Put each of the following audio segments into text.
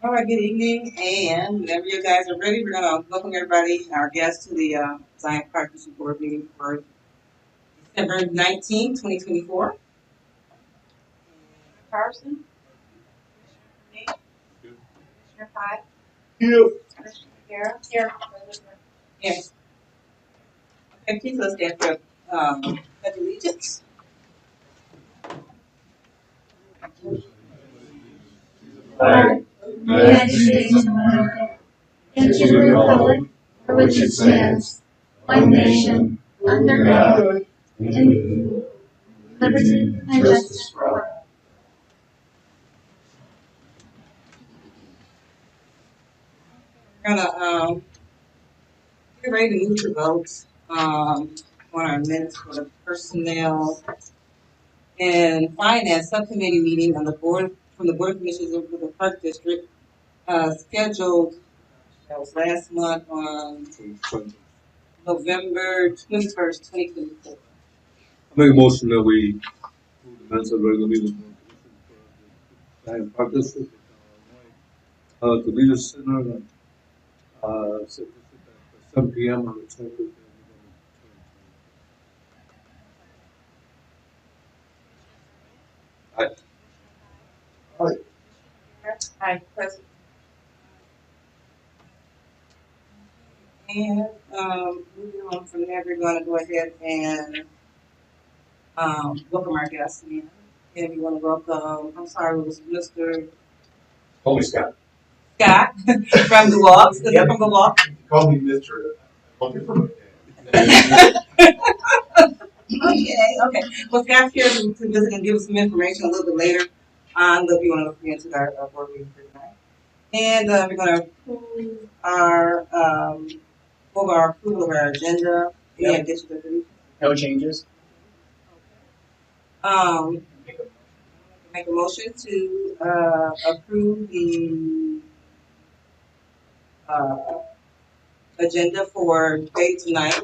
All right, good evening, and whenever you guys are ready, we're going to welcome everybody, our guests, to the Zion Partnership Board meeting for December 19th, 2024. Carson, Commissioner Pye, here. Commissioner Magiera, here. Yes. Okay, please let's stand for pledge allegiance. Flag of the United States of America, and to the republic for which it stands, one nation, under God, indivisible, liberty and justice for all. We're going to get ready to move to votes on our minutes for the personnel and finance subcommittee meeting on the board from the Board of Commissioners of the Park District, scheduled that was last month on November 21st, 2024. I make a motion that we move the minutes of the regular meeting for the Park District, the Leader Center, 7 p.m. on the 25th. Aye. Hi, President. And moving on from there, we're going to go ahead and welcome our guests in. And we want to welcome, I'm sorry, it was Mr. Call me Scott. Scott from the Walks. Is that from the Walk? Call me Mr. Call me from Okay. Well, Scott's here to visit and give us some information a little bit later on what we want to look into our board meeting for tonight. And we're going to approve our approval of our agenda. Any additions or deletions? No changes. Make a motion to approve the agenda for day tonight,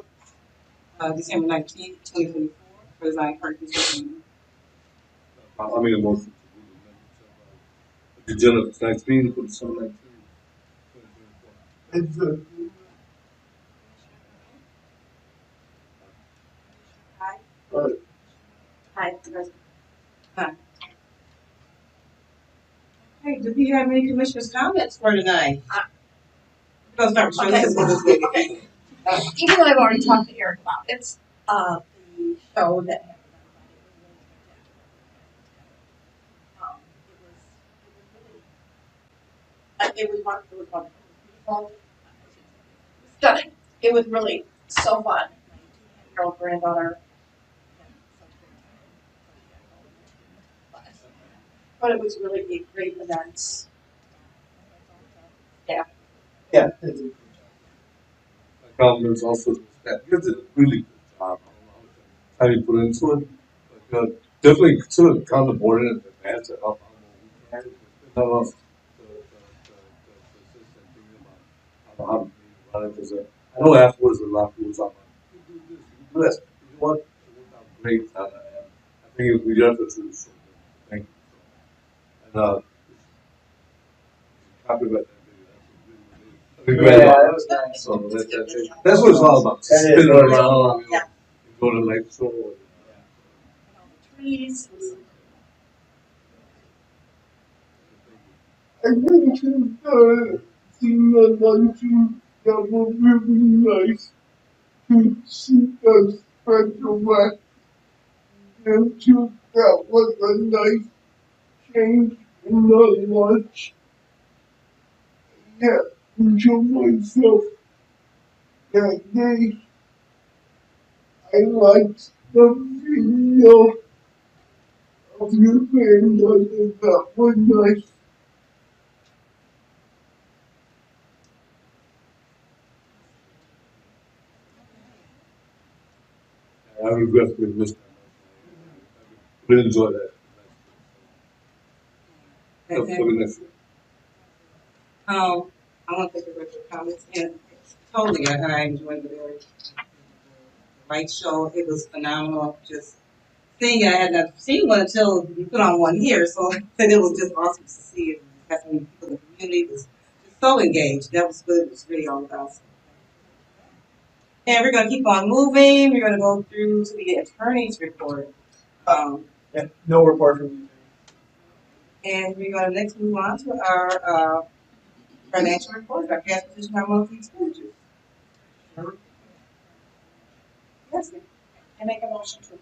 December 19th, 2024, for the Zion Park District meeting. I make a motion to move the agenda for tonight's meeting for December 19th. Hi, President. Hi. Hey, do we have any commissioners' comments for tonight? We're going to start with this lady. Even though I've already talked to Eric about it, the show that it was wonderful. Stunning. It was really so fun. My girl granddaughter. But it was really a great event. Yeah. Yeah. My compliments also to staff. You did a really good job. How you put into it. But, definitely consider kind of board in advance to help out. How to run it, because I know afterwards a lot of people talk about you do this, you know what, it worked out great. And I think if we do efforts to do so, thank you. And copy about that video. That was nice. So that's what it's all about. Spinning around, Yeah. go to light show. Trees. I went to see the luncheon that was really nice to see the special rest. And too, that was a nice change in the lunch. Yeah, enjoy myself that day. I liked the video of your granddaughter. That was nice. I regretfully missed that. Really enjoy that. Okay. Next year. I want to take a your comments, and totally, I enjoyed the very light show. It was phenomenal. Just seeing it, I had not seen one until you put on one here, so it was just awesome to see it. Got so many people in the community was so engaged. That was good. It was really all about. And we're going to keep on moving. We're going to go through to the attorney's report. Yeah, no report from you. And we're going to next move on to our financial report, our cash position, our monthly expenditures. Yes, ma'am. I make a motion to approve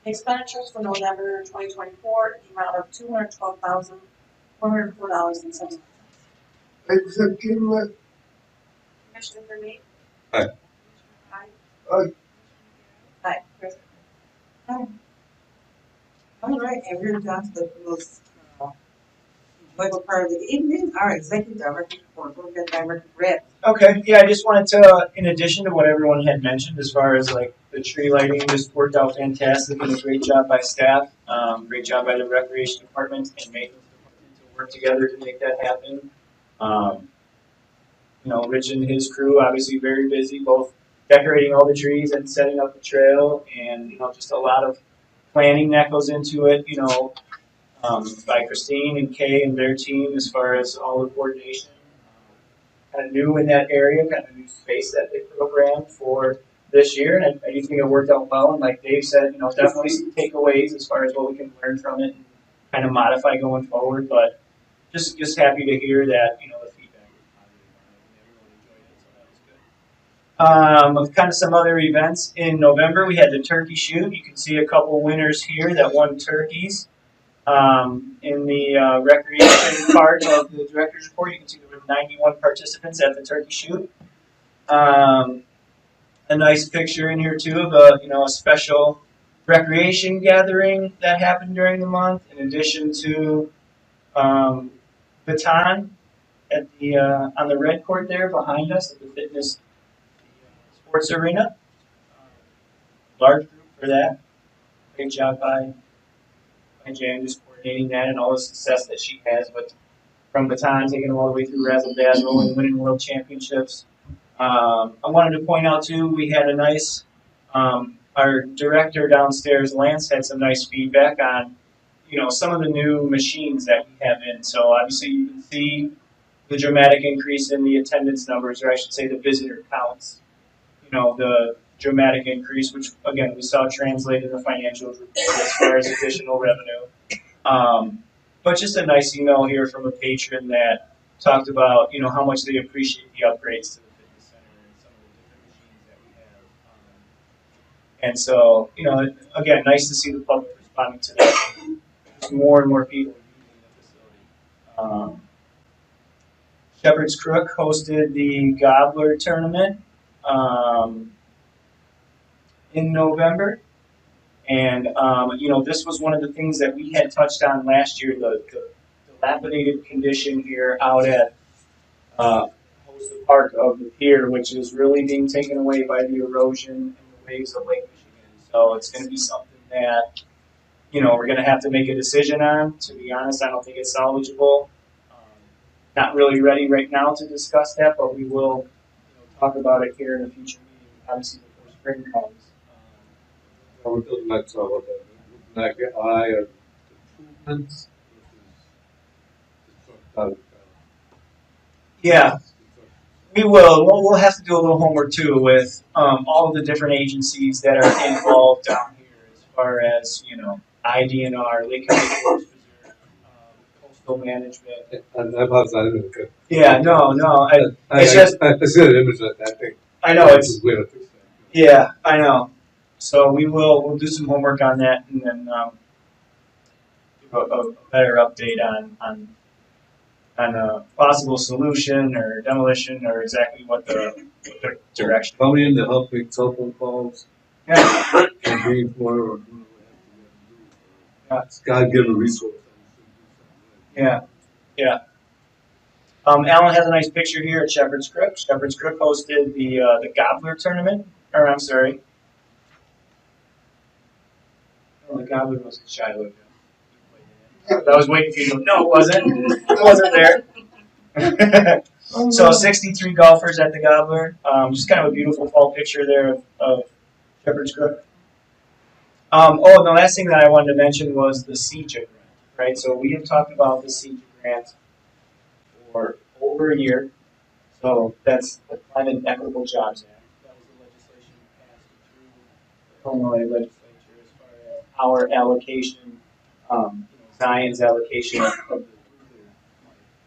the expenditures for November 2024 in the amount of $212,404.70. I second that. Commissioner Vermeer? Aye. Aye. Aye. Aye. President. All right, and we're down to the most enjoyable part of the evening, our executive director report. We'll get Director Brett. Okay, yeah, I just wanted to, in addition to what everyone had mentioned, as far as like the tree lighting, just worked out fantastic and a great job by staff, great job by the recreation department and maintenance department to work together to make that happen. Rich and his crew obviously very busy, both decorating all the trees and setting up the trail, and just a lot of planning that goes into it. By Christine and Kay and their team as far as all the coordination. Kind of new in that area, kind of new space that they programmed for this year, and I do think it worked out well. And like Dave said, definitely some takeaways as far as what we can learn from it and kind of modify going forward. But just happy to hear that the feedback was positive on it and everyone enjoyed it, so that was good. Kind of some other events in November, we had the turkey shoot. You can see a couple winners here that won turkeys. In the recreation part of the director's report, you can see there were 91 participants at the turkey shoot. A nice picture in here too of a special recreation gathering that happened during the month, in addition to baton at the on the red court there behind us at the fitness sports arena. Large group for that. Great job by Jan just coordinating that and all the success that she has with from baton, taking them all the way through razzle dazzle and winning world championships. I wanted to point out too, we had a nice, our director downstairs, Lance, had some nice feedback on, some of the new machines that we have in. So obviously you can see the dramatic increase in the attendance numbers, or I should say the visitor counts. The dramatic increase, which again we saw translated in the financials as far as additional revenue. But just a nice email here from a patron that talked about how much they appreciate the upgrades to the fitness center and some of the different machines that we have. And so again, nice to see the public responding to that. Just more and more people using the facility. Shepherd's Crook hosted the Gobbler tournament in November. And, this was one of the things that we had touched on last year, the dilapidated condition here out at Hosta Park of the pier, which is really being taken away by the erosion and the waves of Lake Michigan. So it's going to be something that, we're going to have to make a decision on. To be honest, I don't think it's salvageable. Not really ready right now to discuss that, but we will talk about it here in a future meeting, obviously before spring comes. I would like to talk about that. Goodwin-Magiera improvements versus Yeah, we will. We'll have to do a little homework too with all of the different agencies that are involved down here, as far as IDNR, Lake County Forest Preserve, coastal management. And I apologize. Yeah, no. I see the image of that thing. I know it's. Yeah, I know. So we'll do some homework on that and then give a better update on a possible solution or demolition or exactly what the direction. Coming in to help make telephone calls. Yeah. Campaign for or doing what Yeah. It's God given resource. Yeah. Alan has a nice picture here at Shepherd's Crook. Shepherd's Crook hosted the Gobbler tournament. Or I'm sorry. Oh, the Gobbler was in Shiloh. I was waiting for you to go, no, it wasn't. It wasn't there. So 63 golfers at the Gobbler. Just kind of a beautiful fall picture there of Shepherd's Crook. And the last thing that I wanted to mention was the CEJA grant, right? So we have talked about the CEJA grant for over a year. So that's the Climate Equitable Jobs Act. That was the legislation passed through the Illinois legislature as far as our allocation, Zion's allocation of the nuclear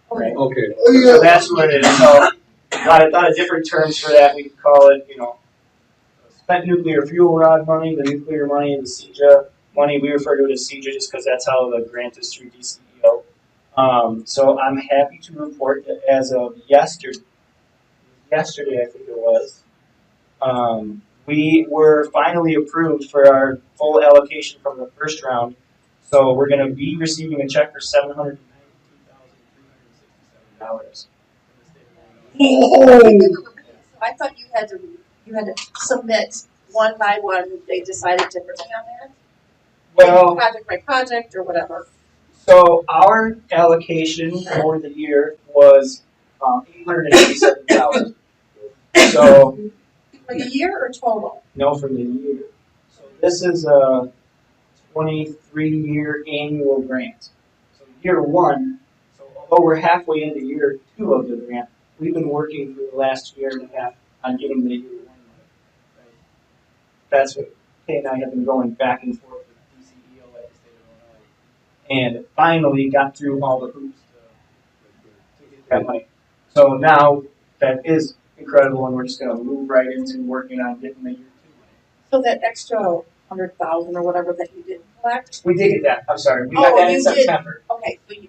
money. Right? Okay. So that's what it is. So a lot of different terms for that. We could call it, spent nuclear fuel rod money, the nuclear money, the CJA money. We refer to it as CJA just because that's how the grant is through DCEO. So I'm happy to report that as of yesterday I think it was, we were finally approved for our full allocation from the first round. So we're going to be receiving a check for $792,367. I thought you had to submit one by one. They decided differently on that. Well, Project by project or whatever. so our allocation for the year was $887,000. So For the year or total? no, for the year. So this is a 23-year annual grant. So year one. So although we're halfway into year two of the grant, we've been working for the last year and a half on getting the year one money. Right? That's what Kay and I have been going back and forth with DCEO at the state of Illinois, and finally got through all the hoops to get that money. So now that is incredible, and we're just going to move right into working on getting the year two money. So that extra 100,000 or whatever that you didn't collect. We did get that. I'm sorry. We got that in September. Okay, so you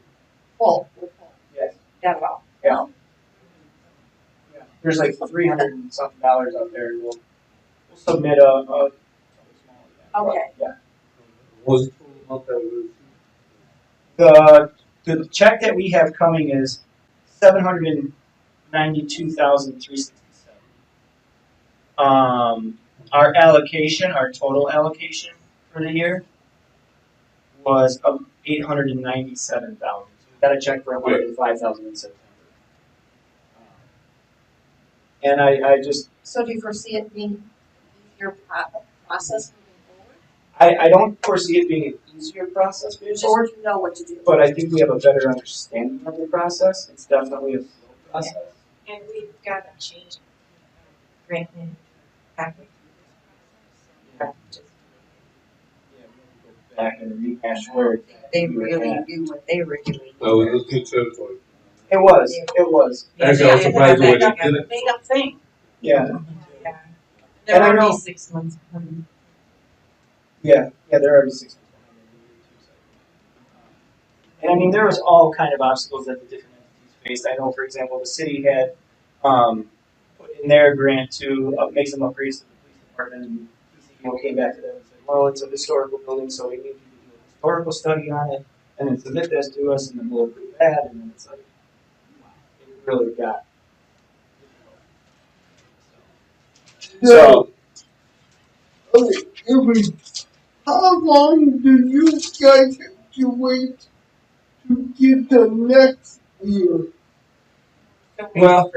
full. Yes. Got it all. Yeah. There's like $300 and something out there. We'll submit a small. Okay. Yeah. What was the total amount that The check that we have coming is $792,367. Our allocation, our total allocation for the year was $897,000. So we got a check for $105,000 in September. And I just So do you foresee it being your process moving I don't foresee it being an easier process moving forward? forward, Just you know what to do. but I think we have a better understanding of the process. It's definitely a slow process. And we've got to change grant in halfway through this process. Yeah, we have to go back and rehash where They really do what they were doing. was this new territory? it was. Actually, I was surprised when they did it. Made up thing. Yeah. Yeah. And They're I already know- 6 months behind. Yeah, they're already 6 months behind. And I mean, there was all kind of obstacles that the different entities faced. I know, for example, the city had put in their grant to make some upgrades to the police department, and DCEO came back to them and said, well, it's a historical building, so we need you to do a historical study on it, and then submit this to us, and then we'll approve that, and then it's like, wow, it really got So, how long do you guys have to wait to get the next year? Well,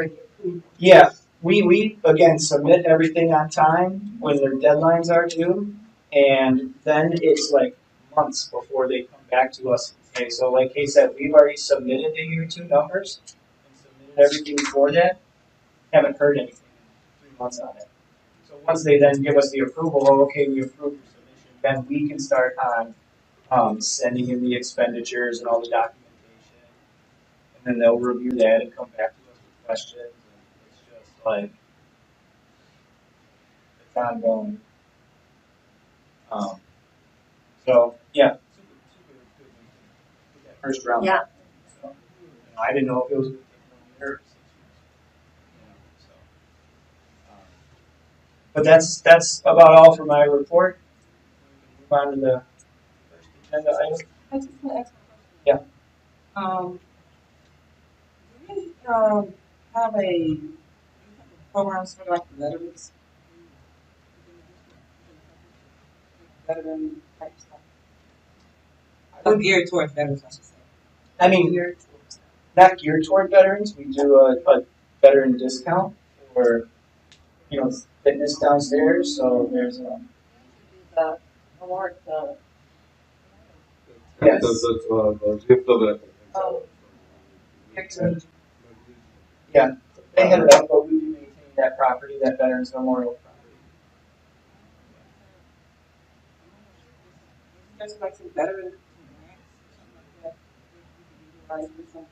yeah, we again submit everything on time when their deadlines are due, and then it's like months before they come back to us and say, so like Kay said, we've already submitted the year two numbers and submitted everything for that, haven't heard anything in 3 months on it. So once they then give us the approval, oh, okay, we approve your submission, then we can start on sending in the expenditures and all the documentation, and then they'll review that and come back to us with questions. And it's just like it's ongoing. So yeah, super good with that first round. Yeah. So, I didn't know if it was going to take 1 year or 6 months. So, but that's about all for my report. We can move on to the first agenda item. I just want to ask a question. Yeah. Do we have a programs for like veterans? Veteran type stuff. Geared towards veterans, I should say. I mean, not geared toward veterans. We do a veteran discount for fitness downstairs. So there's The award, the yes. The gift of it. Oh. Yeah, they had it up, but we do maintain that property, that Veterans Memorial property. There's like some veteran grants or something like that. Like, with some-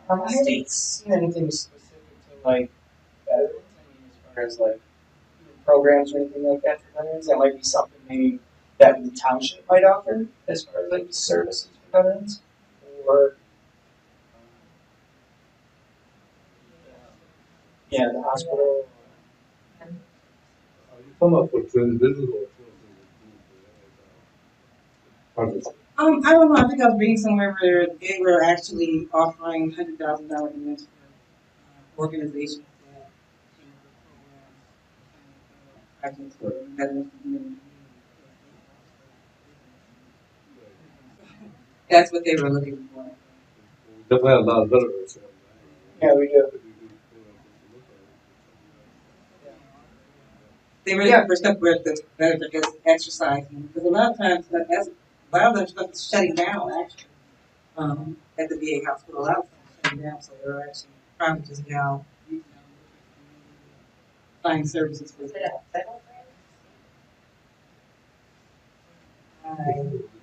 I haven't seen anything specific to like veterans. I mean, as far as like programs or anything like that for veterans, that might be something maybe that the township might offer as far as like services for veterans, or yeah, the hospital. Come up with individual. I don't know. I think I was reading somewhere where they were actually offering $100,000 grants for organizations that projects for veterans community. That's what they were looking for. Definitely have a lot of veterans. Yeah, we do. They were looking for stuff where the veteran gets exercising, because a lot of times that's a lot of that stuff is shutting down actually. At the VA hospital, a lot of stuff is shutting down, so they're actually probably just now finding services for that. I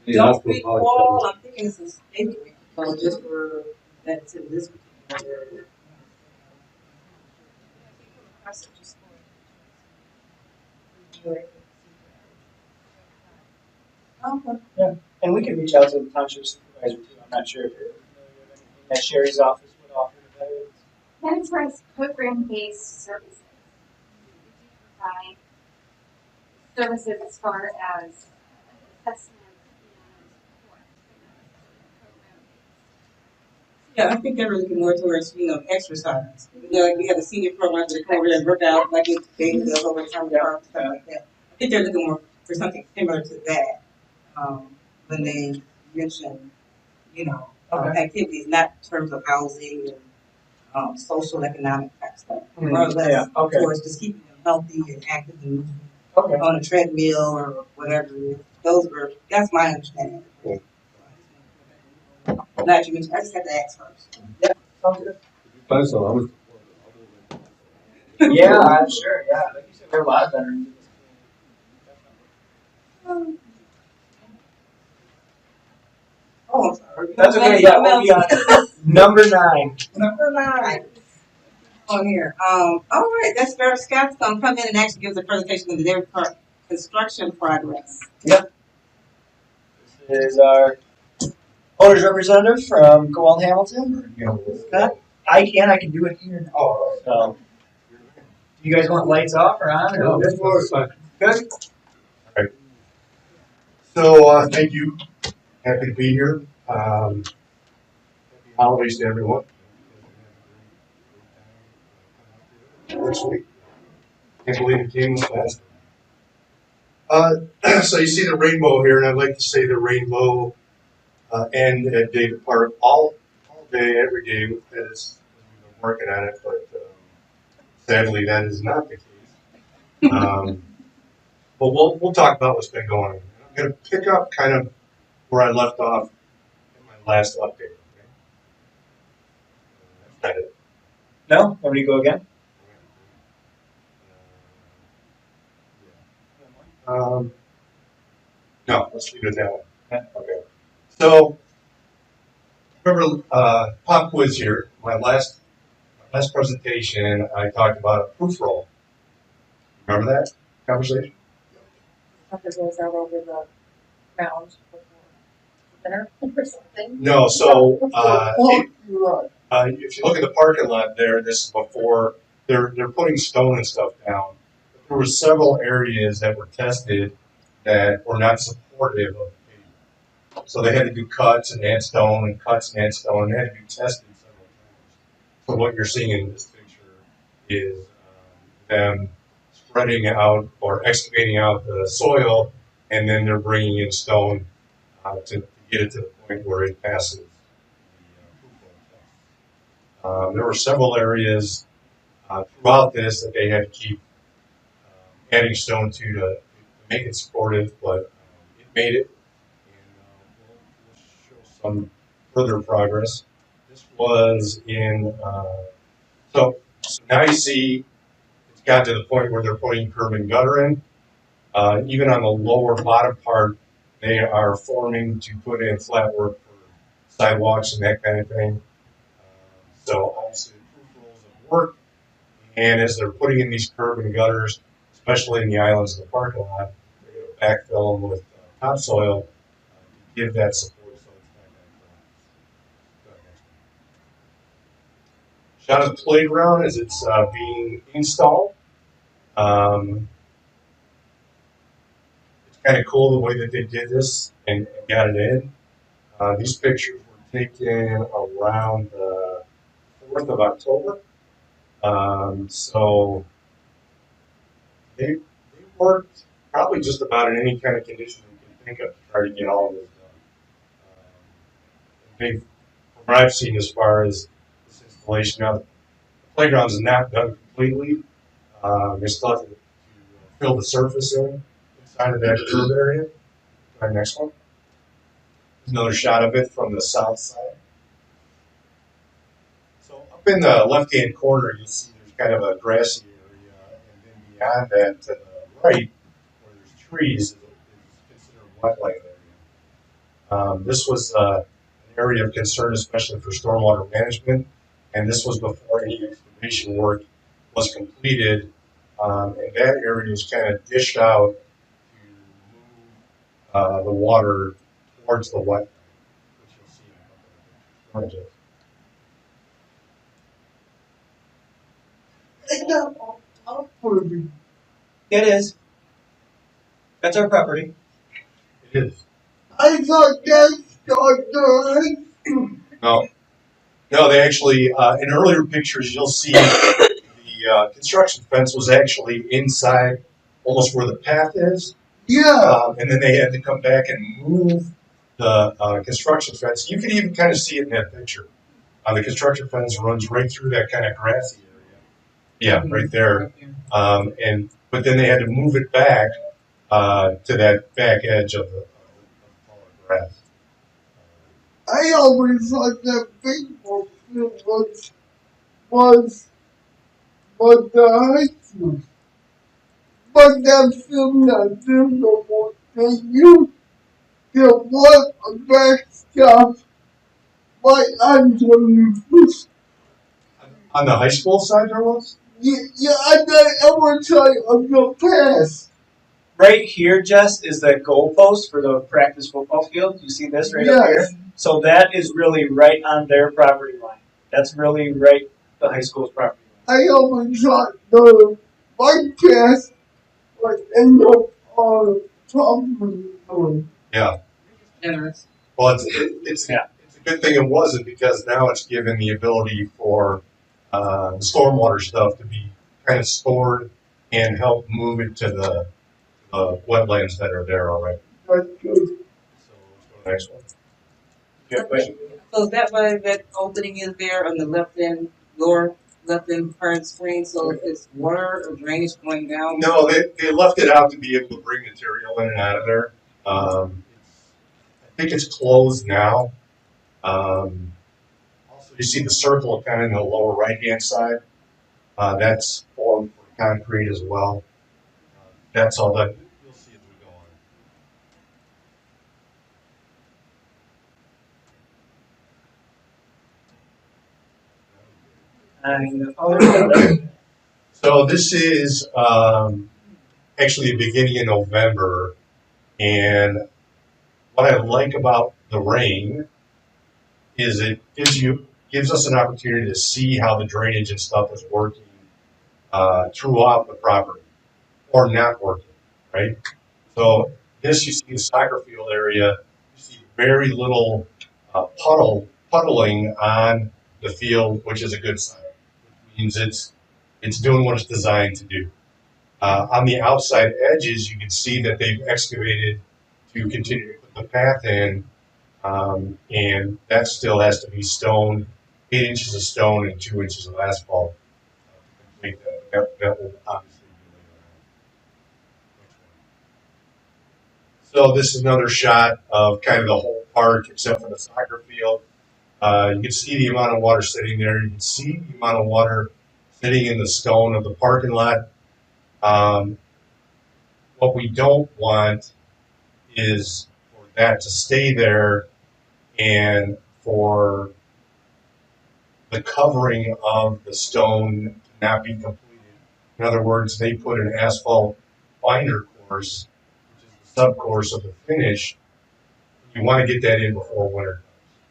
don't recall. I'm thinking it's a state grant, so just for that's in this particular area. Okay. Yeah, and we can reach out to the township supervisor too. I'm not sure if you're familiar with anything that Sherry's office would offer to veterans. Enterprise program-based services. Provide services as far as assessment and support. Yeah, I think they're really looking more towards, exercise. Like we have the senior program where they come over there and work out, like it's daily, the whole time, stuff like that. I think they're looking more for something similar to that, when they mention, activities, not in terms of housing and, social, economic type stuff. More or less Yeah, okay. towards just keeping them healthy and active and moving Okay. on a treadmill or whatever it is. That's my understanding. Cool. Not you mentioned, I just had to ask first. Sounds good. Find some, how much? Yeah, I'm sure. Yeah, like you said, there are a lot of veterans in this community. Oh, I'm sorry. That's okay. Yeah, we'll be on number 9. Number 9 on here. All right, that's where Scott's gonna come in and actually give us a presentation of the Dairy Park construction progress. Yep. This is our owner's representative from Goodwin-Hamilton. Scott, I can do it here now. So, do you guys want lights off or on? No, Or this was fine. good. So, thank you. Happy to be here. Happy holidays to everyone. Next week. Can't believe it came this fast. So you see the rainbow here, and I'd like to say the rainbow end at David Park all day, every day. As we've been working on it, but sadly that is not the case. But we'll talk about what's been going on. I'm going to pick up kind of where I left off in my last update. Okay? That's kind of No? Want me to go again? No, let's leave it at that one. Okay. Okay. So, remember pop quiz here. My last presentation, I talked about a proof roll. Remember that conversation? Something goes out over the ground before dinner or something. No. So, if you look at the parking lot there, this is before they're putting stone and stuff down. There were several areas that were tested that were not supportive of the pavement. So they had to do cuts and add stone and cuts and add stone, and they had to be tested several times. So what you're seeing in this picture is them spreading out or excavating out the soil, and then they're bringing in stone to get it to the point where it passes the there were several areas throughout this that they had to keep adding stone to make it supportive, but it made it. And we'll show some further progress. This was in, so now you see it's got to the point where they're putting curb and gutter in. Even on the lower bottom part, they are forming to put in flat work for sidewalks and that kind of thing. So obviously improved rules of work, and as they're putting in these curb and gutters, especially in the islands of the parking lot, they're going to backfill them with topsoil to give that support so it's not going to collapse. Shot of the playground as it's being installed. It's kind of cool the way that they did this and got it in. These pictures were taken around the 4th of October. So they worked probably just about in any kind of condition you can think of to try to get all of this done. From what I've seen as far as this installation, now the playground is not done completely. They still have to fill the surface inside of that curb area. All right, next one. There's another shot of it from the south side. So up in the left-hand corner, you'll see there's kind of a grassy area, and then beyond that, to the right, where there's trees, is considered a wetland area. This was an area of concern, especially for stormwater management, and this was before any excavation work was completed, and that area was kind of dished out to move the water towards the wetland, which you'll see in a couple of pictures. It's not all property. It is. That's our property. It is. I thought that's the No, no, they actually, in earlier pictures, you'll see the construction fence was actually inside, almost where the path is. yeah. And then they had to come back and move the construction fence. You can even kind of see it in that picture. The construction fence runs right through that kind of grassy area. Yeah, right there. But then they had to move it back to that back edge of the taller grass. I always thought that baseball field was the high school. But that's still not there no more. They used to want a backstop right on 21st. On the high school side, there was? Yeah, I got every time of the past. Right here, Jess, is the goalpost for the practice football field. You see this right up here? Yes. So that is really right on their property line. That's really right the high school's property line. I always thought the bike path was in the property line. Yeah. Generous. Well, it's a good thing it wasn't, because now it's given the ability for the stormwater stuff to be kind of stored and help move it to the wetlands that are there already. That's good. So let's go to the next one. Good question. So is that why that opening is there on the left end, lower left end current screen? So if it's water or drainage going down? No, they left it out to be able to bring material in and out of there. I think it's closed now. Also, you see the circle kind of in the lower right-hand side. That's formed for concrete as well. That's all that you'll see as we go on. So this is actually the beginning of November, and what I like about the rain is it gives us an opportunity to see how the drainage and stuff is working throughout the property, or not working, right? So this, you see the soccer field area, you see very little puddling on the field, which is a good sign. Which means it's doing what it's designed to do. On the outside edges, you can see that they've excavated to continue to put the path in, and that still has to be stone, 8 inches of stone and 2 inches of asphalt to complete that. That will obviously be later on. So this is another shot of kind of the whole park except for the soccer field. You can see the amount of water sitting there. You can see the amount of water sitting in the stone of the parking lot. What we don't want is for that to stay there and for the covering of the stone to not be completed. In other words, they put an asphalt binder course, which is the subcourse of the finish. You want to get that in before winter comes.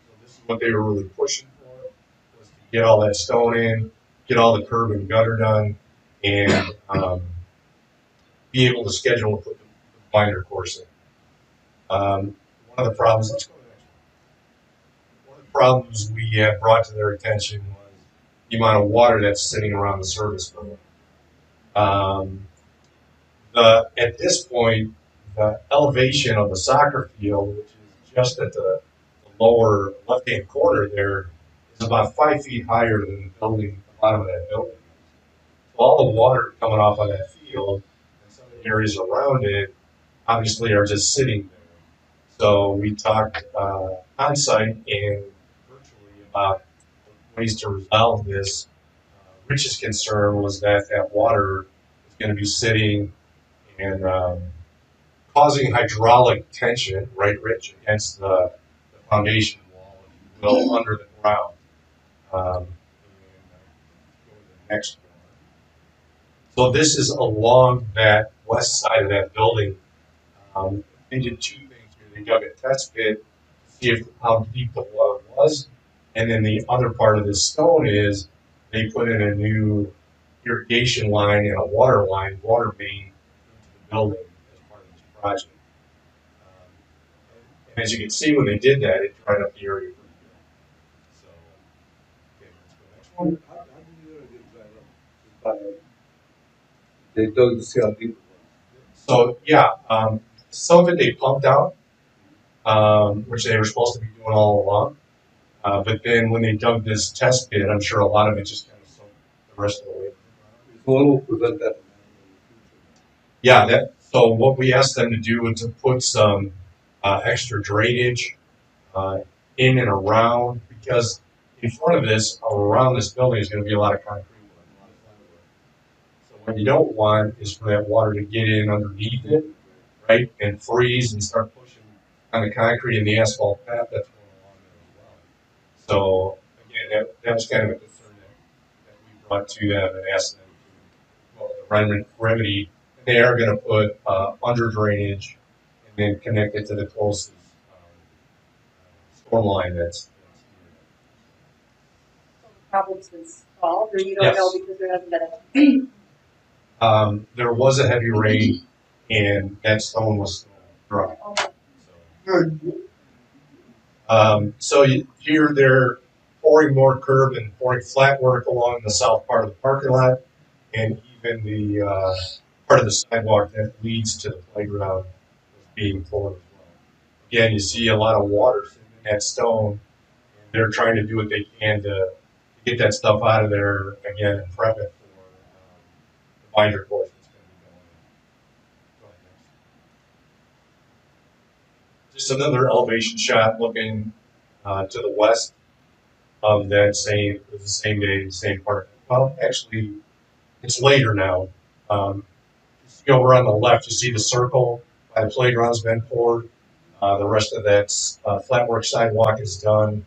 So this is what they were really pushing for, was to get all that stone in, get all the curb and gutter done, and be able to schedule to put the binder course in. One of the problems, let's go to the next one. One of the problems we had brought to their attention was the amount of water that's sitting around the service building. At this point, the elevation of the soccer field, which is just at the lower left-hand corner there, is about 5 feet higher than the building, the bottom of that building. So all the water coming off of that field and some of the areas around it obviously are just sitting there. So we talked on site and virtually about ways to resolve this. Rich's concern was that that water is going to be sitting and causing hydraulic tension, right, Rich, against the foundation wall, if you will, under the ground. And, go to the next one. So this is along that west side of that building. They did two things here. They dug a test pit to see how deep the water was, and then the other part of this stone is they put in a new irrigation line and a water line, water main into the building as part of this project. And as you can see, when they did that, it dried up the area pretty good. So, okay, let's go next one. How did you know it dried up? They dug to see how deep it was. So yeah, some of it they pumped out, which they were supposed to be doing all along. But then when they dug this test pit, I'm sure a lot of it just kind of soaked the rest of the way. So what will prevent that from happening in the future? Yeah, so what we asked them to do was to put some extra drainage in and around, because in front of this, around this building, is going to be a lot of concrete work, a lot of flat work. So what you don't want is for that water to get in underneath it, right, and freeze and start pushing on the concrete and the asphalt path that's going along there as well. So again, that was kind of a concern that we brought to them and asked them to come up with a remedy. And they are going to put under drainage and then connect it to the closest storm line that's Problem's been solved, or you don't Yes. know because there hasn't been a. there was a heavy rain and that stone was still dry. So here they're pouring more curb and pouring flat work along the south part of the parking lot, and even the part of the sidewalk that leads to the playground is being poured as well. Again, you see a lot of water sitting in that stone, and they're trying to do what they can to get that stuff out of there again and prep it for the binder course that's going to be going in. Go ahead, next. Just another elevation shot looking to the west of that the same day, same part. Well, actually, it's later now. You see over on the left, you see the circle by the playground's been poured. The rest of that flatwork sidewalk is done.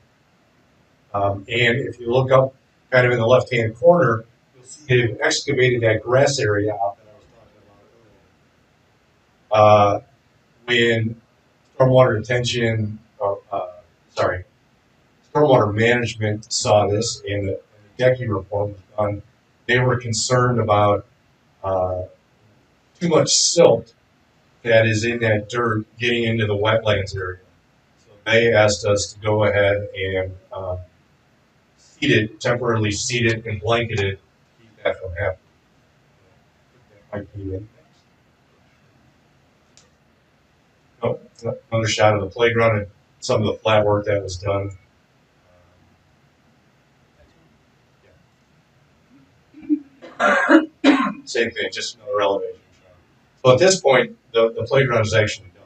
And if you look up kind of in the left-hand corner, you'll see they've excavated that grass area out that I was talking about earlier. When stormwater detention, stormwater management saw this and the decking report was done, they were concerned about too much silt that is in that dirt getting into the wetlands area. So they asked us to go ahead and temporarily seed it and blanket it to keep that from happening. That might be it. Oh, another shot of the playground and some of the flat work that was done. Same thing, just another elevation shot. So at this point, the playground is actually done,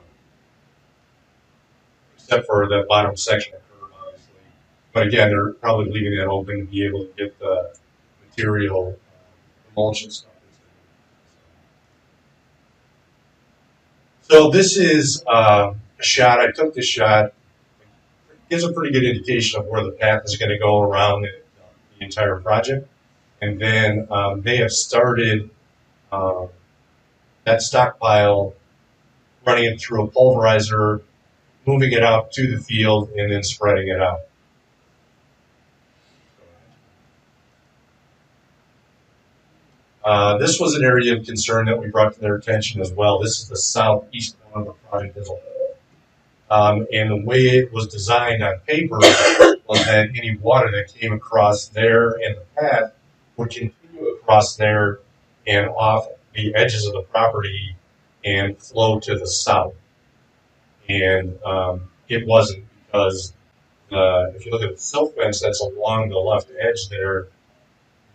except for the bottom section of curb, obviously. But again, they're probably leaving that open to be able to get the material, mulch and stuff. So this is a shot. I took this shot. It gives a pretty good indication of where the path is going to go around the entire project. And then they have started that stockpile, running it through a pulverizer, moving it out to the field, and then spreading it out. This was an area of concern that we brought to their attention as well. This is the southeast corner of the project as a whole. And the way it was designed on paper was that any water that came across there and the path would continue across there and off the edges of the property and flow to the south. And it wasn't, because if you look at the silt fence that's along the left edge there,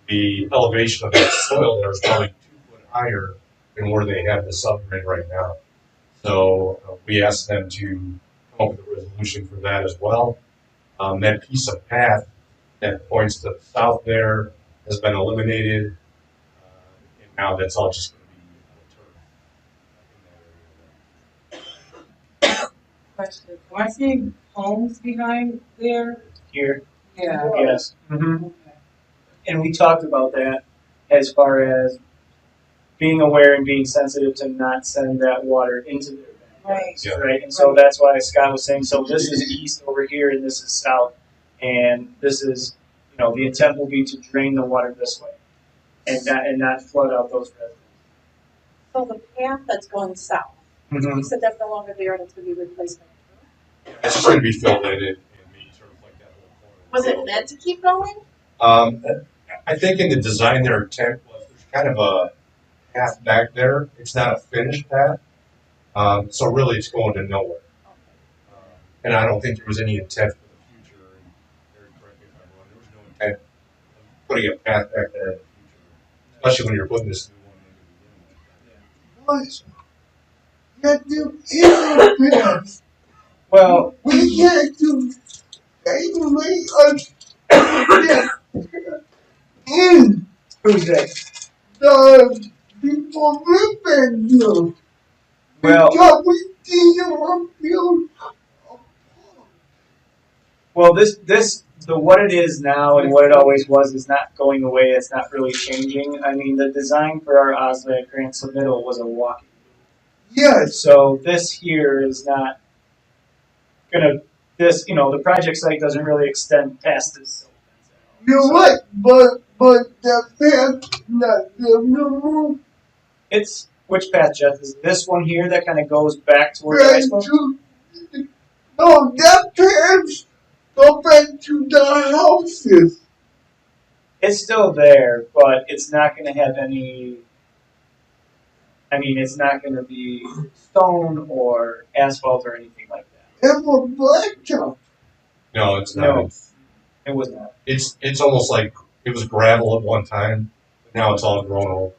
the elevation of that soil there is probably 2 foot higher than where they have the subgrade right now. So we asked them to come up with a resolution for that as well. That piece of path that points to the south there has been eliminated, and now that's all just going to be turf. Question. Am I seeing homes behind there? Here, Yeah. yes. And we talked about that as far as being aware and being sensitive to not send that water into their backyards, Yeah. right? And so that's why Scott was saying, so this is east over here and this is south, and this is, the intent will be to drain the water this way and not flood out those residents. So the path that's going south, you said that's no longer there and it's going to be replaced by a turf? It's just going to be filled in and be sort of like that little corner. Was it meant to keep going? I think in the design their intent was there's kind of a path back there. It's not a finished path. So really it's going to nowhere. And I don't think there was any intent for the future. And Eric, correct me if I'm wrong, there was no intent of putting a path back there in the future. Especially when you're putting this new one in. That there is a path. Well, We had to regulate us that in who's that? the people living there. Well, Because we didn't build what it is now and what it always was is not going away. It's not really changing. I mean, the design for our OSLAD grant submittal was a walking. yes. So this here is not gonna. The project site doesn't really extend past this. You're right, but the path not there no more. It's which path, Jeff? Is this one here that kind of goes back to where the high school? No, that path go back to the houses. It's still there, but it's not going to have any. I mean, it's not going to be stone or asphalt or anything like that. It was blacktop. No, it's not. No, it was not. It's almost like it was gravel at one time. Now it's all grown old.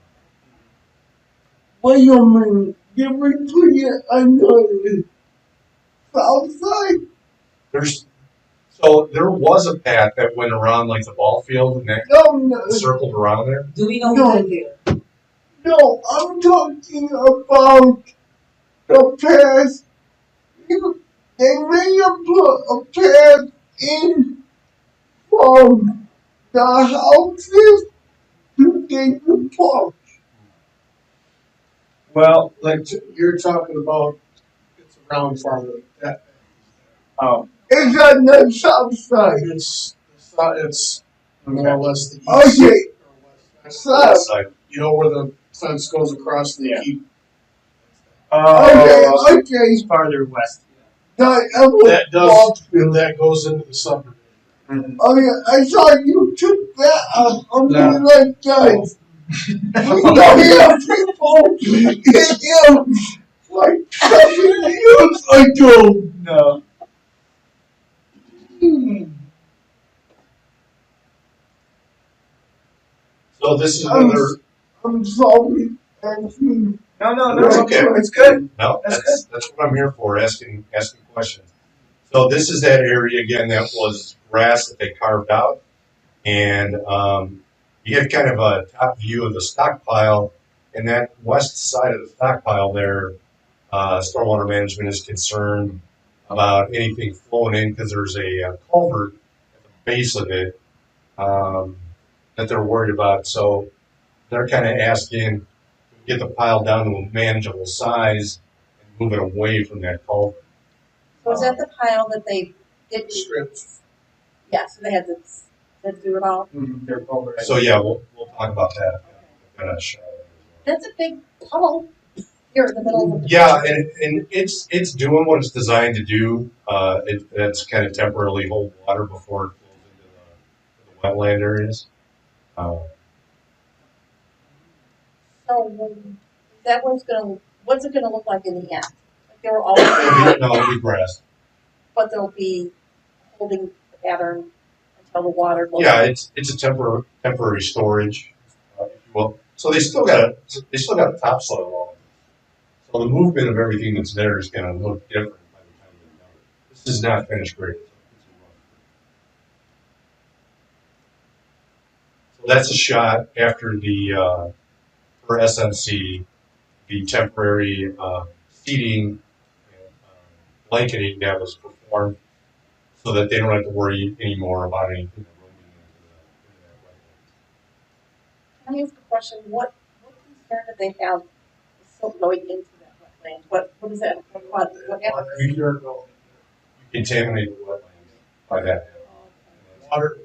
Wait a minute, did we put it on the south side? There was a path that went around like the ball field and that No, circled around there. Do we know No. who lived there? no, I'm talking about the path. They may have put a path in from the houses to get the park. Well, Like you're talking about, it's around farther. That oh, It's on the south side. it's more or less the east. Okay, Or west. south. Side. You know where the fence goes across the Yeah. keep? Okay, okay. it's farther west. That does, that goes into the suburb. Mm-hmm. Oh yeah, I saw you took that out. I'm No. like, guys, we don't have people in like 7 years ago. No. So this is another. I'm sorry. Actually, No, That's no. okay. It's good. No, That's that's what I'm here for, asking questions. So this is that area again that was grass that they carved out, and you get kind of a top view of the stockpile. And that west side of the stockpile there, stormwater management is concerned about anything flowing in because there's a culvert at the base of it that they're worried about. So they're kind of asking to get the pile down to a manageable size and move it away from that culvert. So is that the pile that they did? Strips. Yeah, so they had to do it all. They're pulverized. So yeah, we'll talk about that. Finish. That's a big puddle here in the middle of the. Yeah, and it's doing what it's designed to do. It's kind of temporarily hold water before it flows into the wetland areas. So that one's gonna. What's it gonna look like in the end? Like they were all. No, it'll be grass. But they'll be holding the pattern until the water goes. Yeah, it's a temporary storage, if you will. So they still got a topsoil on it. So the movement of everything that's there is going to look different by the time you're done. This is not finished grade. So that's a shot after the for SMC, the temporary seating and blanketing that was performed, so that they don't have to worry anymore about anything roaming into that wetland. Can I ask a question? What concern do they have with silt going into that wetland? What is that? What happens? You contaminate the wetlands by that.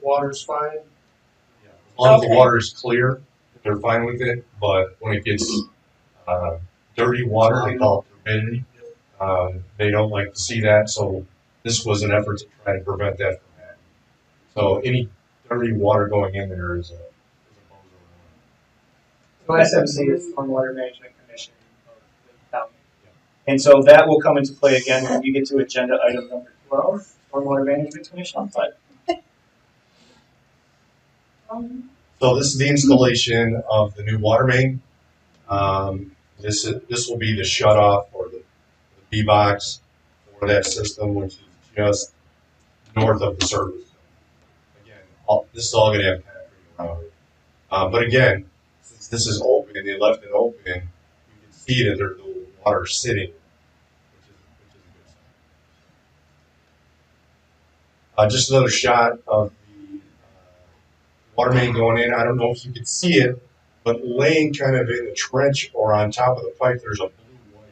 Water's fine. As long as the Okay. water is clear, they're fine with it. But when it gets dirty water, they call it turbidity. They don't like to see that. So this was an effort to try to prevent that from happening. So any dirty water going in there is a bozo. So SMC is Stormwater Management Commission of the county. And so that will come into play again when you get to agenda item number 12, Stormwater Management Commission. But So this is the installation of the new water main. This will be the shutoff or the B-box for that system, which is just north of the service. Again, this is all going to have concrete around it. But again, since this is open, they left it open, you can see that there's no water sitting, which is a good sign. Just another shot of the water main going in. I don't know if you can see it, but laying kind of in the trench or on top of the pipe, there's a blue wire.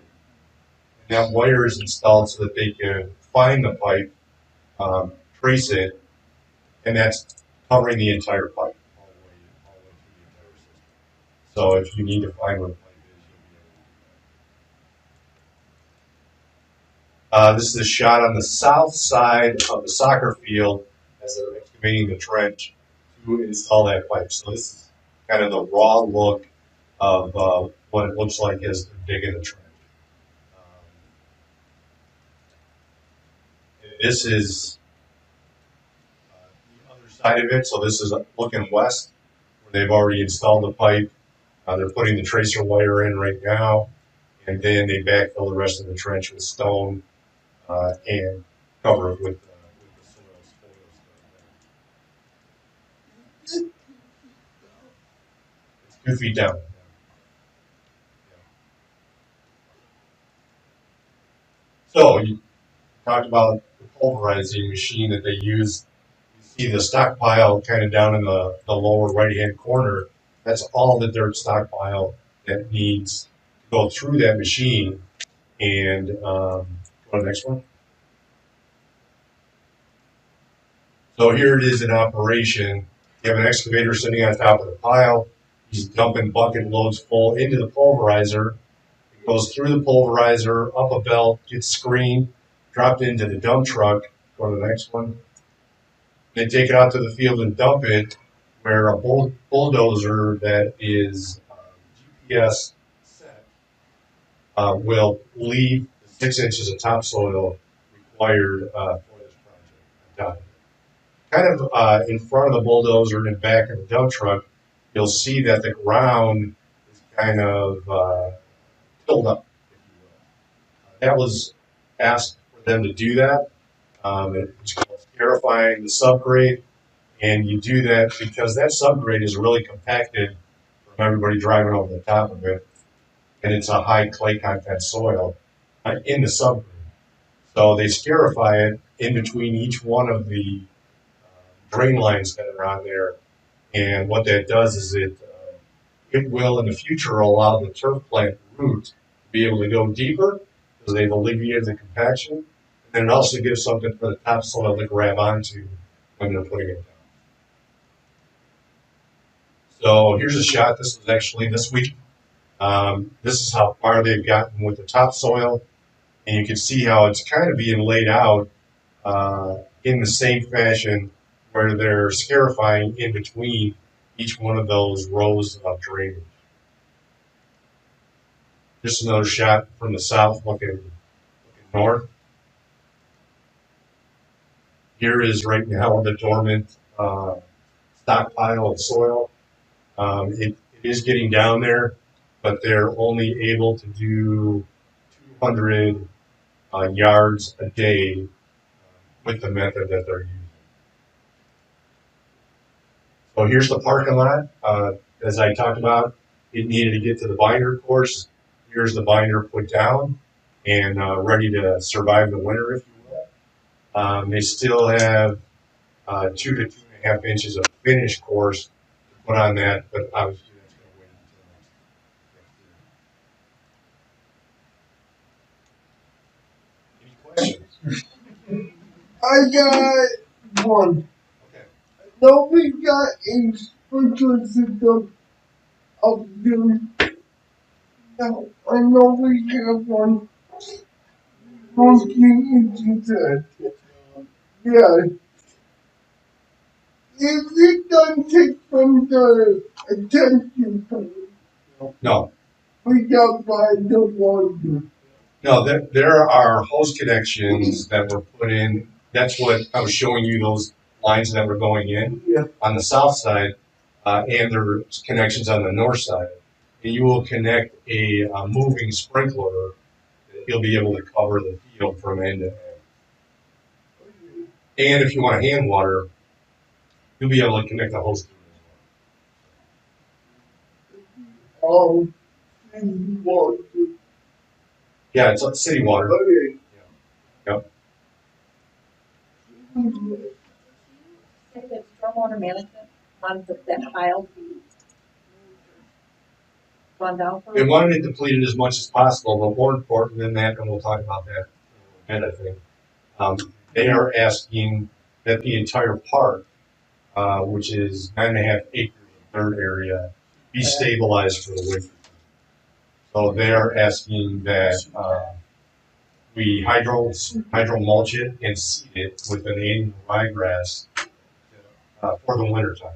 And that wire is installed so that they can find the pipe, trace it, and that's covering the entire pipe all the way through the entire system. So if you need to find where the pipe is, you'll be able to do that. This is a shot on the south side of the soccer field as they're excavating the trench to install that pipe. So this is kind of the raw look of what it looks like as they're digging the trench. This is the other side of it. So this is looking west, where they've already installed the pipe. They're putting the tracer wire in right now, and then they backfill the rest of the trench with stone and cover it with the soil. It's 2 feet down. So you talked about the pulverizing machine that they use. You see the stockpile kind of down in the lower right-hand corner. That's all the dirt stockpile that needs to go through that machine. And go to the next one. So here it is in operation. You have an excavator sitting on top of the pile. He's dumping bucket loads full into the pulverizer. It goes through the pulverizer, up a belt, gets screened, dropped into the dump truck. Go to the next one. They take it out to the field and dump it, where a bulldozer that is GPS set will leave the 6 inches of topsoil required for this project done. Kind of in front of the bulldozer and back of the dump truck, you'll see that the ground is kind of tilled up, if you will. That was asked for them to do that It's called scarifying the subgrade, and you do that because that subgrade is really compacted from everybody driving over the top of it, and it's a high clay content soil in the subgrade. So they scarify it in between each one of the drain lines that are on there, and what that does is it will in the future allow the turf plant root to be able to go deeper because they've alleviated the compaction, and it also gives something for the topsoil to grab onto when they're putting it down. So here's a shot. This was actually this week. This is how far they've gotten with the topsoil, and you can see how it's kind of being laid out in the same fashion where they're scarifying in between each one of those rows of drainage. Just another shot from the south looking north. Here is right now the dormant stockpile of soil. It is getting down there, but they're only able to do 200 yards a day with the method that they're using. So here's the parking lot. As I talked about, it needed to get to the binder course. Here's the binder put down and ready to survive the winter, if you will. They still have 2 to 2.5 inches of finish course to put on that, but obviously that's going to wait until next year. Any questions? I got one. Okay. No, we got a sprinkler system up there. Now, I know we have one looking into that. Yeah. Is it gonna take from the attention point? No. We got by the water. No, there are hose connections that were put in. That's what I was showing you, those lines that were going in on the south side, and there's connections on the north side. And you will connect a moving sprinkler that you'll be able to cover the field from end to end. And if you want hand water, you'll be able to connect the hose to it as well. Water. Yeah, it's city water. Okay. Yep. Say that stormwater management wants that pile to be gone down for. They wanted it depleted as much as possible, but more important than that, and we'll talk about that in a minute, I think, they are asking that the entire park, which is 9.5 acres of dirt area, be stabilized for the winter. So they're asking that we hydro mulch it and seed it with an annual ryegrass for the winter time,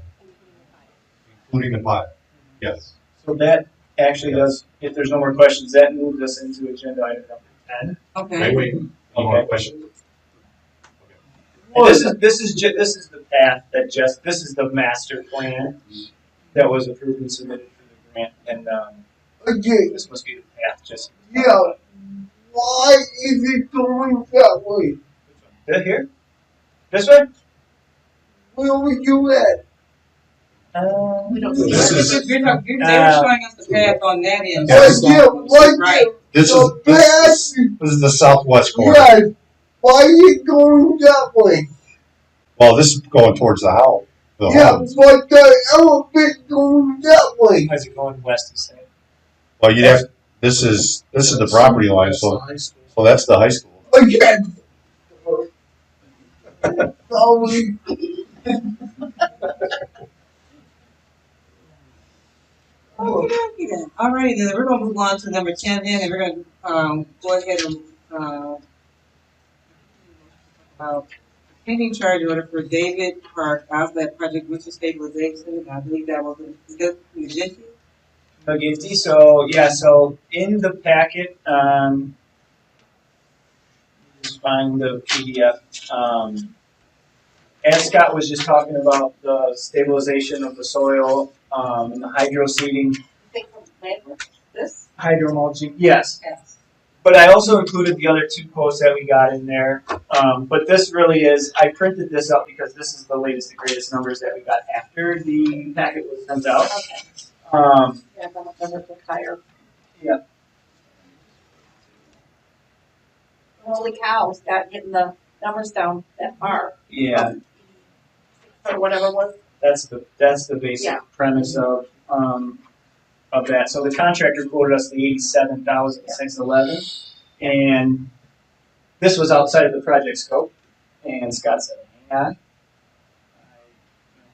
including the pile. Yes. So that actually does, if there's no more questions, that moves us into agenda item number 10. Okay. Wait. One more question. And this is the path that this is the master plan that was approved and submitted for the grant, and Okay. this must be the path. Yeah. Why is it going that way? Here, this way. Where we do that? We don't So see this it. is- They were showing us the path on that end. Right. This is the southwest corner. Yeah. Why is it going that way? Well, this is going towards the house. The Yeah, homes. but the elephant going that way. As you're going west and south. Well, you'd have. This is the property line, so that's the high school. Again. Sorry. Okay, then. All right, then we're gonna move on to number 10 then, and we're gonna go ahead and pending charge order for David Park Outlet Project Winter Stabilization. I believe that was a good. McGinty. So in the packet, just find the PDF. As Scott was just talking about the stabilization of the soil, and the hydro seeding, This? hydro mulching. Yes. Yes. But I also included the other two quotes that we got in there. But this really is, I printed this out because this is the latest and greatest numbers that we got after the packet was sent out. Okay. Yeah, Number look higher. Yeah. Holy cow, is that getting the numbers down that far? Yeah, Or whatever it was. that's the basic Yeah. premise of that. So the contractor quoted us the 87,611, and this was outside of the project scope. And Scott said, "Hang on,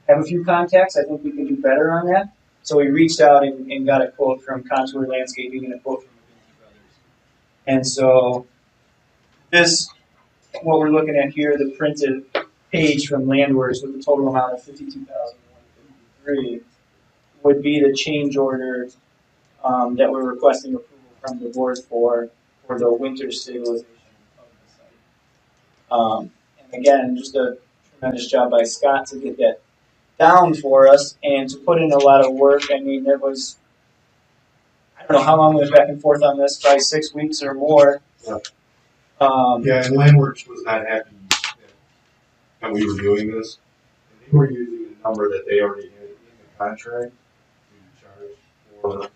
I have a few contacts. I think we can do better on that." So we reached out and got a quote from Contour Landscaping and a quote from McGinty Brothers. And so this, what we're looking at here, the printed page from Landworks with the total amount of $52,153 would be the change order that we're requesting approval from the board for the winter stabilization of the site. And again, just a tremendous job by Scott to get that down for us and to put in a lot of work. I mean, it was, I don't know how long we went back and forth on this, probably 6 weeks or more. Yeah. Yeah, and Landworks was not happy that we were doing this. And they were using a number that they already had in the contract to charge for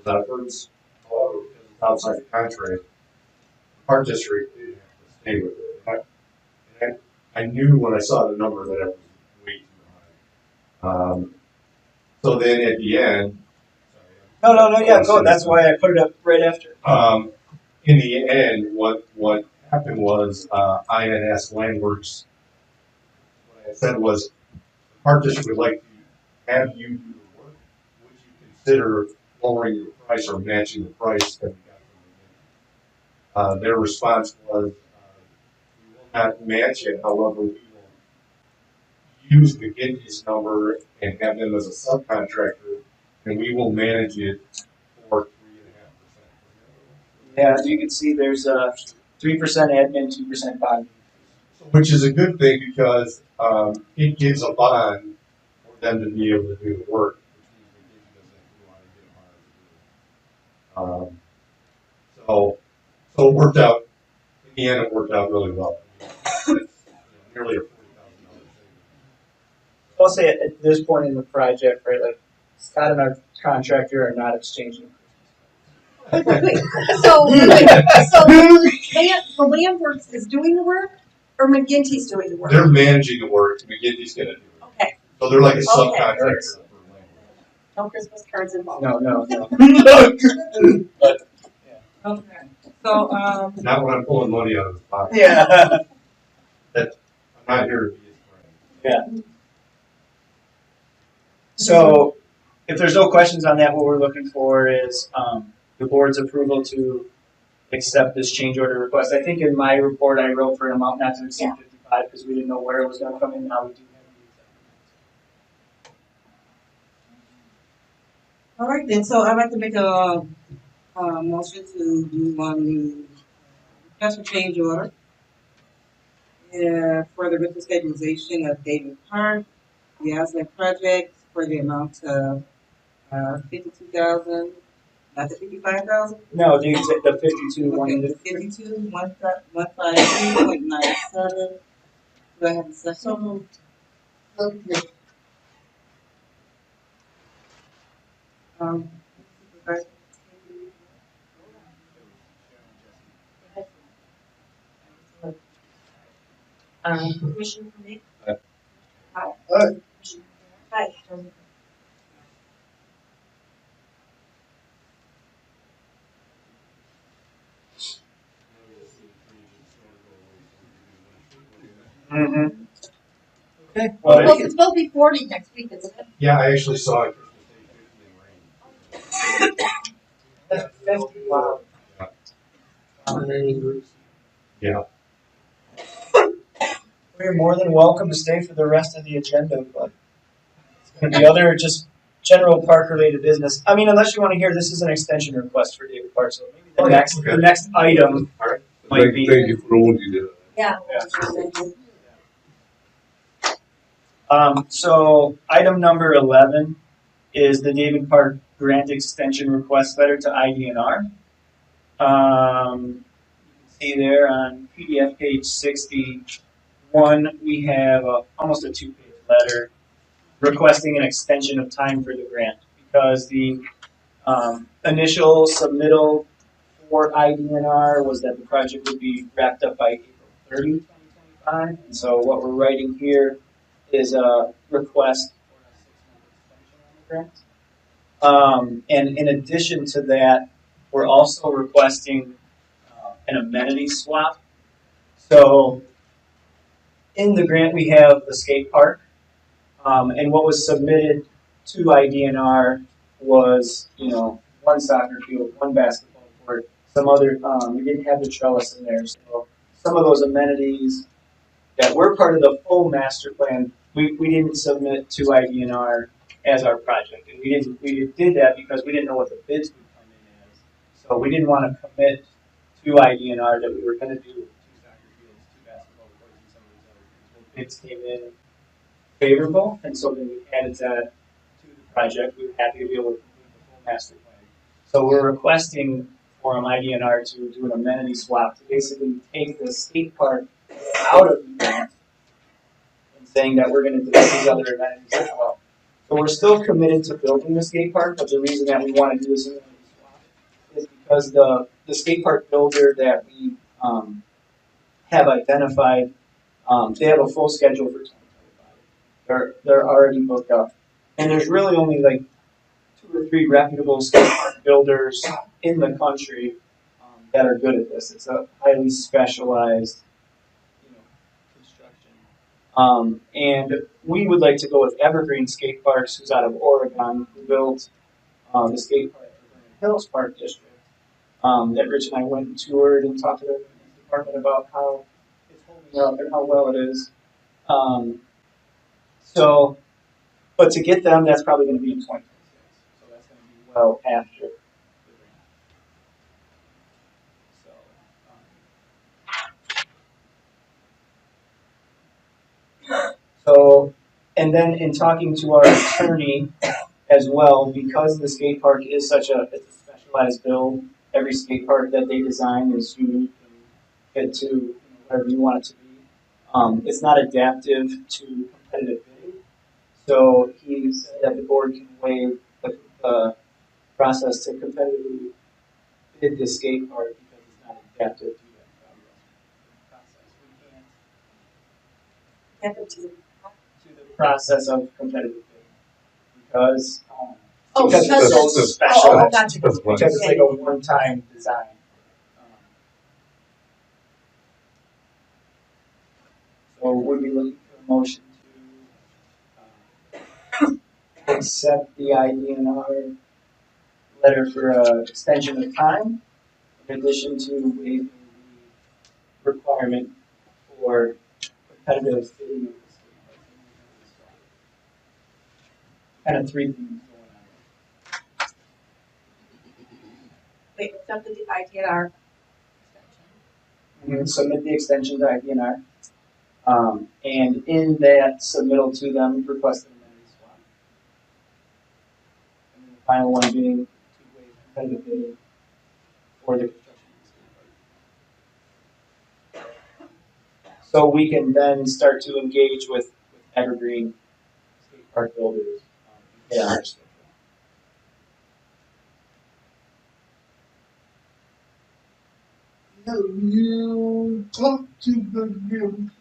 those efforts. However, because it's outside the contract, our district didn't have to stay with it. I knew when I saw the number that it was way too high. So then at the end, No, yeah, go. That's why I put it up right after. in the end, what happened was I had asked Landworks. What I said was, our district would like to have you do the work. Would you consider lowering your price or matching the price that we got from the beginning? Their response was, we will not match it. However, we will use McGinty's number and have them as a subcontractor, and we will manage it for 3.5%. Yeah, as you can see, there's 3% admin, 2% bond. Which is a good thing because it gives a bond for them to be able to do the work, which means McGinty doesn't want to get hired. So it worked out. In the end, it worked out really well. It's nearly a $40,000 savings. I'll say at this point in the project, right, like Scott and our contractor are not exchanging. So the Landworks is doing the work, or McGinty's doing the work? They're managing the work. McGinty's going to do it. Okay. So they're like a Okay. subcontractor for Landworks. No Christmas cards involved. No. Okay. So, Not when I'm pulling money out of his pocket. Yeah. I'm not here to be his friend. Yeah. So, if there's no questions on that, what we're looking for is the board's approval to accept this change order request. I think in my report I wrote for an amount not to exceed 55 because we didn't know where it was going to come in. Now we do have all right then, so I'd like to make a motion to do on the special change order for the winter stabilization of David Park, the asset project for the amount of $52,000, not the $55,000. No, the 52 one. Okay, 52,152.97. Do I have a second? Okay. Supervisor? Commissioner for me? Aye. Aye. Aye. Aye. Mm-hmm. Okay. Well, it's supposed to be 40 next week, isn't it? Yeah, I actually saw it Christmas Day 50 in rain. Wow. Yeah. You're more than welcome to stay for the rest of the agenda, but it's going to be other just general park related business. I mean, unless you want to hear, this is an extension request for David Park, so maybe the next item might be. Thank you for all you did. Yeah. So item number 11 is the David Park grant extension request letter to IDNR. You can see there on PDF page 61, we have almost a 2-page letter requesting an extension of time for the grant because the initial submittal for IDNR was that the project would be wrapped up by April 30, 2025. And so what we're writing here is a request for a 6-month extension on the grant. And in addition to that, we're also requesting an amenity swap. So in the grant, we have the skate park, and what was submitted to IDNR was, one soccer field, one basketball court, some other. We didn't have the trellis in there, so some of those amenities that were part of the full master plan, we didn't submit to IDNR as our project, and we did that because we didn't know what the bids would come in as. So we didn't want to commit to IDNR that we were going to do 2 soccer fields, 2 basketball courts, and some of these other things. When bids came in favorable, and so then we added that to the project. We were happy to be able to complete the full master plan. So we're requesting from IDNR to do an amenity swap to basically take the skate park out of the grant and saying that we're going to do these other amenities as well. So we're still committed to building the skate park, but the reason that we want to do this amenity swap is because the skate park builder that we have identified, they have a full schedule for 2025. They're already booked up, and there's really only like 2 or 3 reputable skate park builders in the country that are good at this. It's a highly specialized, construction. And we would like to go with Evergreen Skate Parks, who's out of Oregon, who built the skate park for Vernon Hills Park District. That Rich and I went and toured and talked to the department about how it's holding up and how well it is. But to get them, that's probably going to be in 2026. So that's going to be well after the grant. So, and then in talking to our attorney as well, because the skate park is it's a specialized build, every skate park that they design is unique and fit to whatever you want it to be. It's not adaptive to competitive bidding. So he said that the board can waive the process to competitively bid the skate park because it's not adaptive to that process. We can't to the process of competitive bidding because because it's so special. Because it's like a one-time design. So we'd be looking for a motion to accept the IDNR letter for extension of time, in addition to waiving the requirement for competitive bidding of the state. Kind of 3 things going on. Wait, jump to the ITR extension. Submit the extension to IDNR. And in that submittal to them, request an amenity swap. And then the final one being to waive competitive bidding for the construction of the skate park. So we can then start to engage with Evergreen skate park builders. Our schedule. Have you talked to the young people?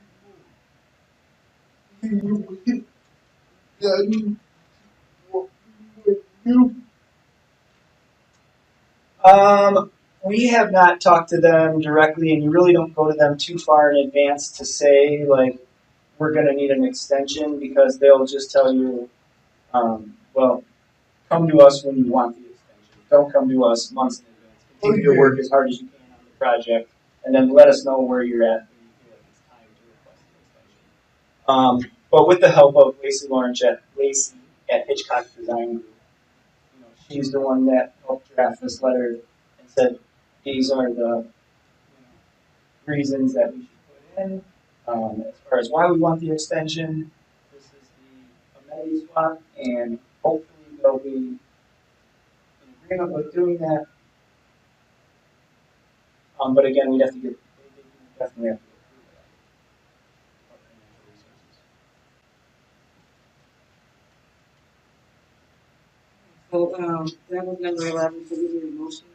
Then what you do? We have not talked to them directly, and you really don't go to them too far in advance to say, like, we're going to need an extension, because they'll just tell you, well, come to us when you want the extension. Don't come to us months in advance. Continue to work as hard as you can on the project, and then let us know where you're at when you feel like it's time to request an extension. But with the help of Lacey at Hitchcock Design Group, she's the one that helped draft this letter and said these are the reasons that we should put in as far as why we want the extension. This is the amenity swap, and hopefully they'll be in agreement with doing that. But again, we'd have to get definitely have to go through that. So, that was number 11, so we need a motion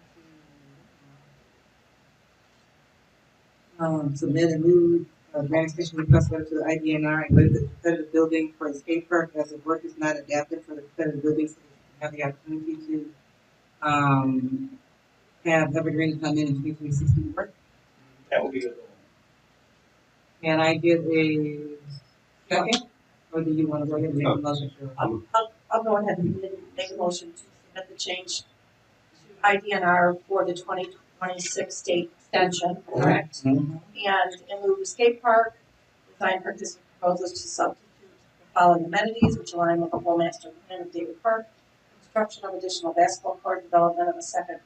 to, submit a new, grant extension request letter to the IDNR and with the competitive building for the skate park as the work is not adapted for the competitive building, so they have the opportunity to, have Evergreen come in 2026 to work. That would be a goal. Can I get a second? Or do you want to go ahead and make a motion? I'll go ahead and make a motion to submit the change to IDNR for the 2026 state extension, correct? Mm-hmm. And in lieu of skate park, design participant proposes to substitute the following amenities which align with the whole master plan of David Park. Construction of additional basketball court, development of a second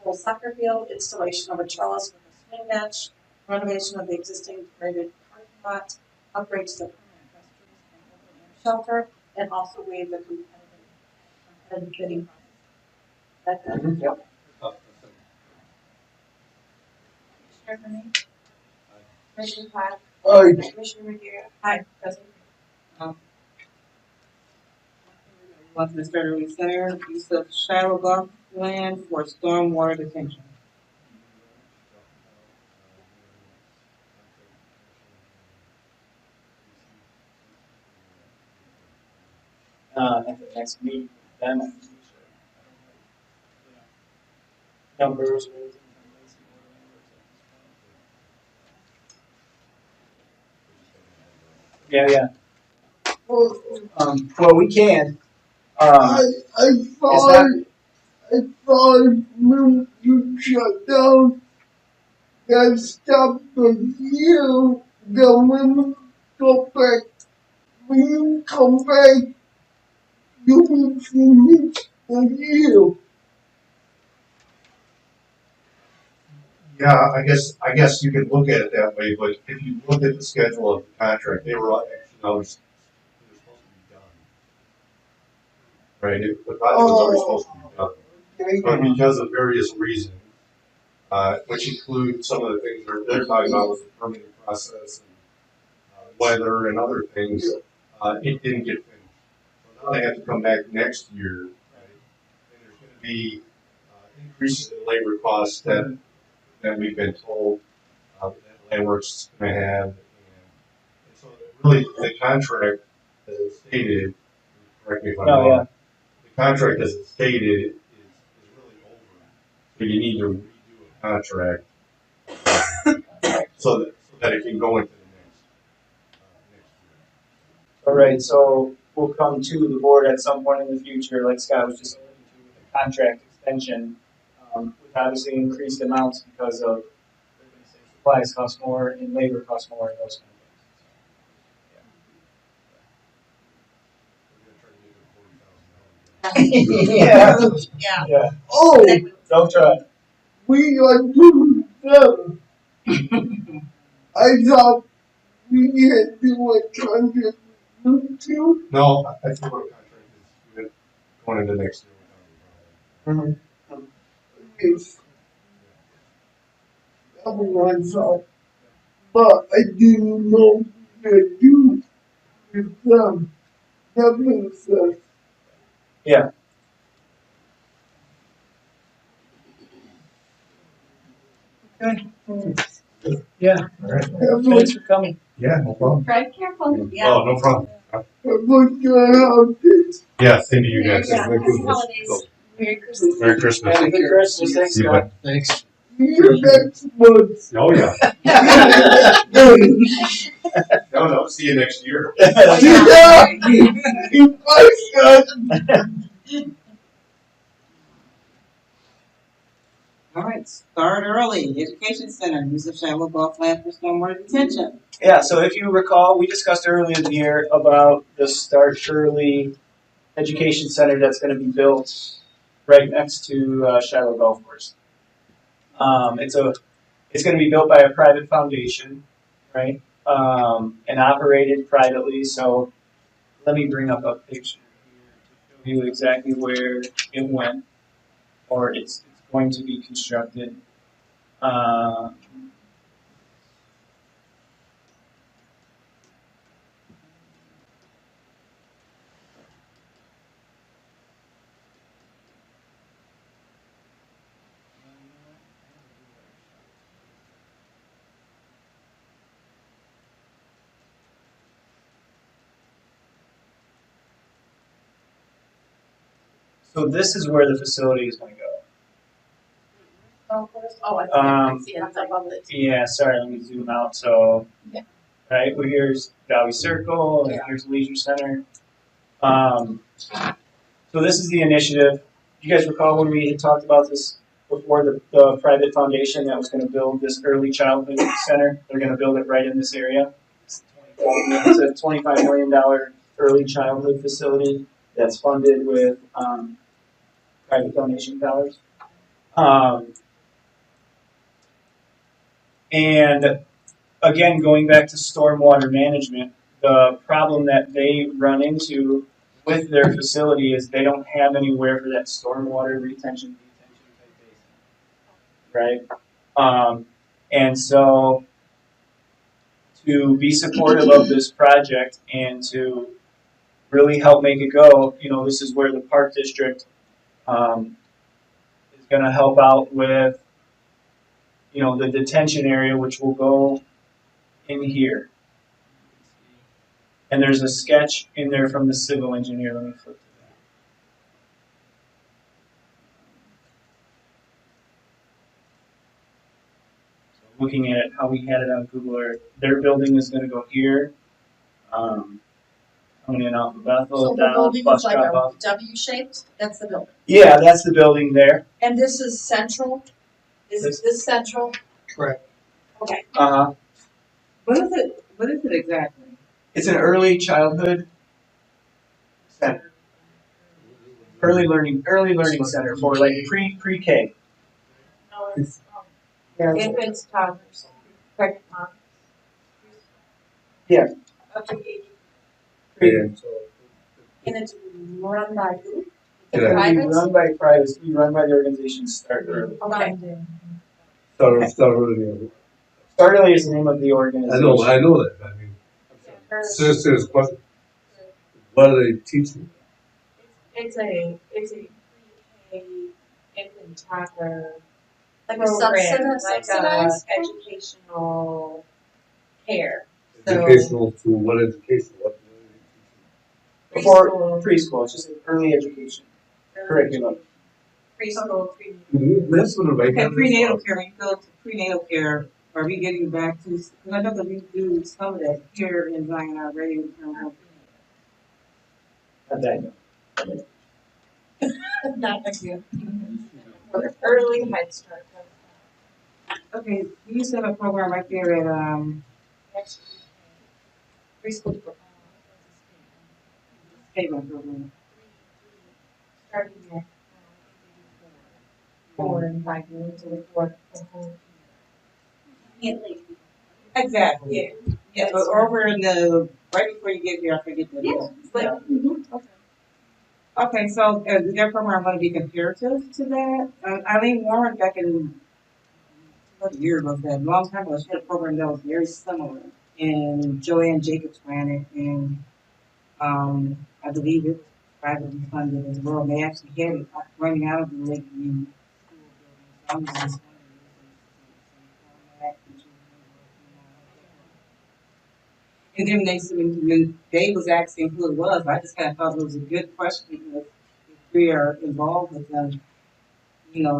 full soccer field, installation of a trellis with a swing bench, renovation of the existing graded parking lot, upgrades to the permanent restrooms and open air shelter, and also waive the competitive bidding process. That's it. Yep. Commissioner Renee? Commissioner Todd? Aye. Commissioner Magiera? Aye. President? Want to start a center, use of shallow golf land for stormwater detention. At the next meeting, then I can share, numbers or anything. Yeah. Well, we can. I It's thought, I thought when you shut down, that stopped the year, then when you go back, when you come back, you will finish the year. Yeah, I guess you could look at it that way, but if you look at the schedule of the contract, they were actually always, they were supposed to be done. Right, the project was already supposed to be done. But because of various reasons, which include some of the things they're talking about with the permitting process and weather and other things, it didn't get finished. So now they have to come back next year, right? And there's going to be increases in labor costs that we've been told that Landworks is going to have. And so really the contract, as it stated, correct me if I'm wrong, the contract as it stated is really over. So you need to redo a contract so that it can go into the next year. All right, so we'll come to the board at some point in the future, like Scott was just alluding to, with the contract extension, with obviously increased amounts because of, they're going to say supplies cost more and labor costs more and those kind of things. Yeah. Yeah. Oh, Don't try. we are doing them. I thought we had to do a contract with you two. No, I think our contract is good going into next year. Yes. Everyone's up. But I didn't know we had to with them. That makes sense. Yeah. Okay. Yeah. All right. Thanks for coming. Yeah, no problem. Drive careful. Yeah. Oh, no problem. Everyone's gonna have this. Yeah, same to you guys. Yeah. Happy holidays. Merry Christmas. Merry Christmas. Happy Christmas. Thanks, See you, Scott. bud. Thanks. See you next month. Oh, yeah. No, see you next year. Yeah. Bye, son. All right, start early, education center, use of shallow golf land for stormwater detention. Yeah, so if you recall, we discussed earlier in the year about the Start Shirley Education Center that's going to be built right next to Shiloh Golf Course. It's going to be built by a private foundation, right? And operated privately. So let me bring up a picture here to show you exactly where it went, or it's going to be constructed. So this is where the facility is going to go. Oh, I see it, I Um, see it, it's above it. Yeah, sorry, let me zoom out. So, Yeah. right, well, here's Dowie Circle, and Yeah. here's Leisure Center. So this is the initiative. You guys recall when we had talked about this before, the private foundation that was going to build this early childhood center? They're going to build it right in this area. It's a $25 million early childhood facility that's funded with private donation dollars. And again, going back to stormwater management, the problem that they run into with their facility is they don't have anywhere for that stormwater retention type basin, right? And so to be supportive of this project and to really help make it go, this is where the park district is going to help out with, the detention area, which will go in here. And there's a sketch in there from the civil engineer. Let me flip to that. So looking at how we had it on Google Earth, their building is going to go here. Coming in off of Bethel, So the down, building bus is like drop a off. W shaped, that's the building. Yeah, that's the building there. And this is central? Is this central? Correct. Okay. Uh-huh. What is it? What is it exactly? It's an early childhood center. Early learning center for like pre-K. No, it's infants, toddlers, pregnant moms. Yeah. Up to age. And so, And it's run by who? Yeah. We Private? run by privates. We run by the organization Start Early. Okay. start really. Start Early is the name of the I organization. know that. I mean, serious question. What are they teaching? It's a pre-K infant toddler Like a program, subsidized? educational care. Educational to what education? What Before preschool, it's just an early education curriculum. Preschool, That's what I Okay, prenatal care, when you go to prenatal care, are we getting back to, because I know that we do some of that here in Zion already in terms of Not that young. not again. Early Head Start. okay, we used to have a program right there at, Preschool. Haven program. Starting at 4 and 5 years old. Exactly. Yeah, but over in the, right before you get here, I forget the name. Yeah. Okay, so is their program going to be comparative to that? Eileen Warren back in, what year was that? A long time ago, she had a program that was very similar. And Joanne Jacobs ran it, and I believe it was privately funded as well. They actually had it running out of the Lakeview school building. So I'm just wondering if it's the same format that you were working on. And then when Dave was asking who it was, I just kind of thought it was a good question because if we are involved with them,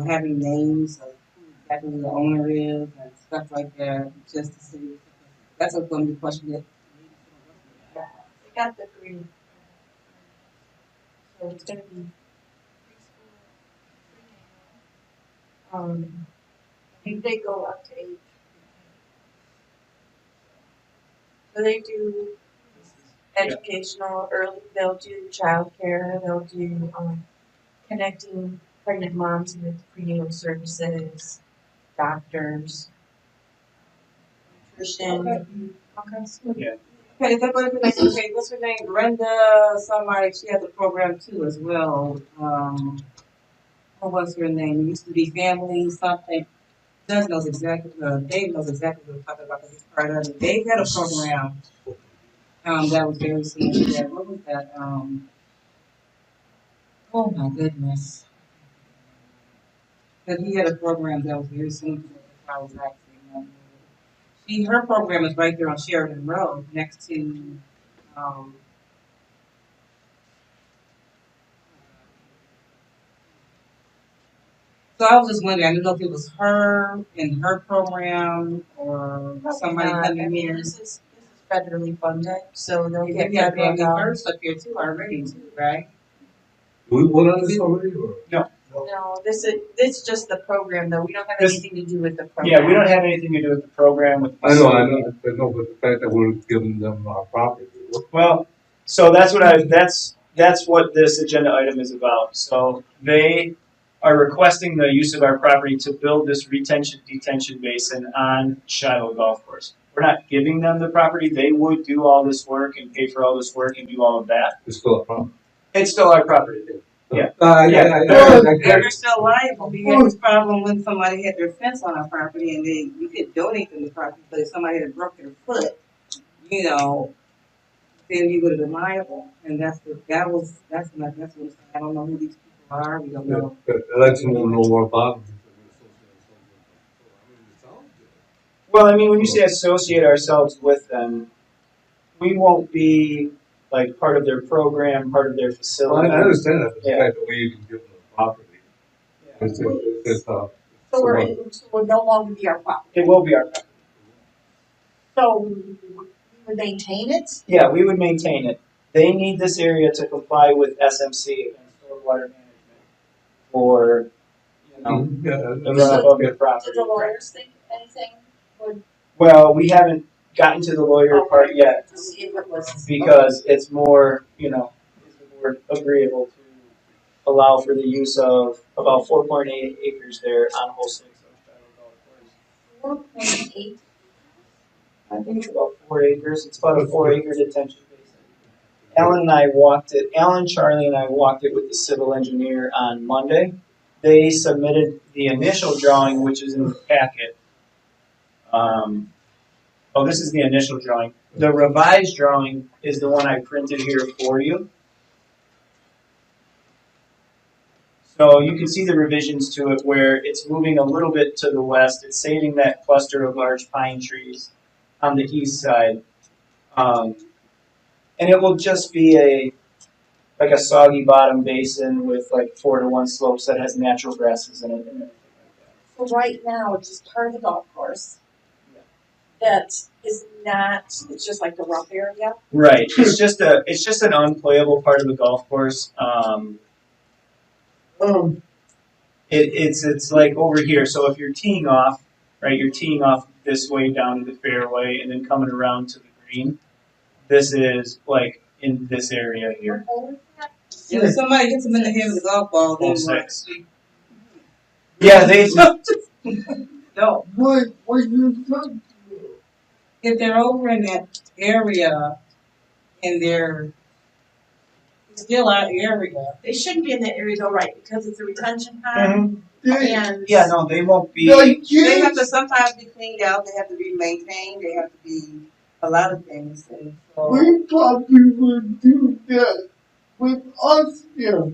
having names of who exactly the owner is and stuff like that, just to see. That's a going to be a question that They got the green. So it's gonna be preschool. I think they go up to 8. So they do educational early. They'll do childcare. They'll do connecting pregnant moms with prenatal services, doctors, nutrition. Yeah. Okay, is that what it is? Okay, what's her name? Brenda, somebody, she has a program too as well. What was her name? It used to be Family something. Doug knows exactly, Dave knows exactly what I'm talking about because he's part of it. Dave had a program, that was very similar to that. What was that? Oh my goodness. But he had a program that was very similar to what I was asking. Her program is right there on Sheridan Road next to, um, So I was just wondering, I didn't know if it was her in her program or somebody Not. I coming mean, here. this is federally funded, so they'll You get got federal Family dollars. First up here too already too, right? Do we vote on this already, or? No, this is just the program though. We don't have This- anything to do with the program. Yeah, we don't have anything to do with the program, with the I know, facility. but the fact that we're giving them our property. Well, so that's what this agenda item is about. So they are requesting the use of our property to build this detention basin on Shiloh Golf Course. We're not giving them the property. They would do all this work and pay for all this work and do all of that. It's still a problem. It's still our property. Yeah. I And get they're still liable. We had this problem when somebody had their fence on our property and you could donate them the property, but if somebody had broke their foot, you know, then you would have been liable. And that's what I don't know who these people are. We don't know. I'd like to know more about it. Well, I mean, when you say associate ourselves with them, we won't be like part of their program, part of their Well, facility. I understand that, but the Yeah. fact that we even give them the property. It's, So we're no longer be our property. It will be our property. So we would maintain it? Yeah, we would maintain it. They need this area to comply with SMC and stormwater management for, you know, the runoff of their property. Did the lawyers think anything would? Well, we haven't gotten to the lawyer part yet To see if it was. because it's more, you know, is the board agreeable to allow for the use of about 4.8 acres there on hole 6 of Shiloh Golf Course. 4.8. I think it's about 4 acres. It's about a 4-acre detention basin. Alan, Charlie, and I walked it with the civil engineer on Monday. They submitted the initial drawing, which is in the packet. This is the initial drawing. The revised drawing is the one I printed here for you. So you can see the revisions to it where it's moving a little bit to the west. It's saving that cluster of large pine trees on the east side. And it will just be like a soggy bottom basin with like 4-to-1 slopes that has natural grasses in it and everything like So right now, it's just part of the golf course. That is not, it's just like the rough area. that. Right. It's just an unplayable part of the golf course. It's like over here. So if you're teeing off, right, you're teeing off this way down to the fairway and then coming around to the green. This is like in this area here. And if somebody hits them in the head with a golf ball, then Hole what? 6. Yeah, they. No. What you talking If they're over in that area and they're still our area, They shouldn't be in that area though, right, because it's a retention pond about? and. Yeah, no, they won't be. Like they have you, to sometimes be cleaned out, they have to be maintained, they have to be a lot of things. And so, we probably would do that with us here.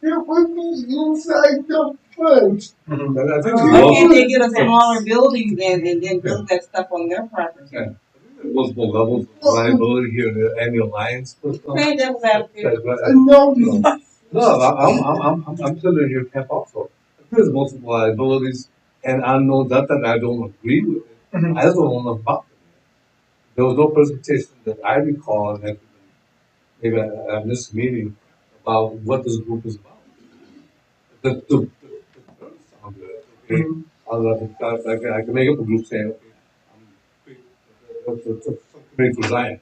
It would be inside the fence. Mhm. I think why can't they get a smaller building and then build that stuff on their property? Yeah. Multiple levels of liability here in the alliance. Okay, that was out there. No, No, I'm telling you, camp also. There's multiple liabilities, and I know that I don't agree with it. Mhm. I just don't know about it. There was no presentation that I recall, and maybe I missed a meeting about what this group is about. The terms sound good. Okay, I can make up a group saying, okay, I'm ready to Zion.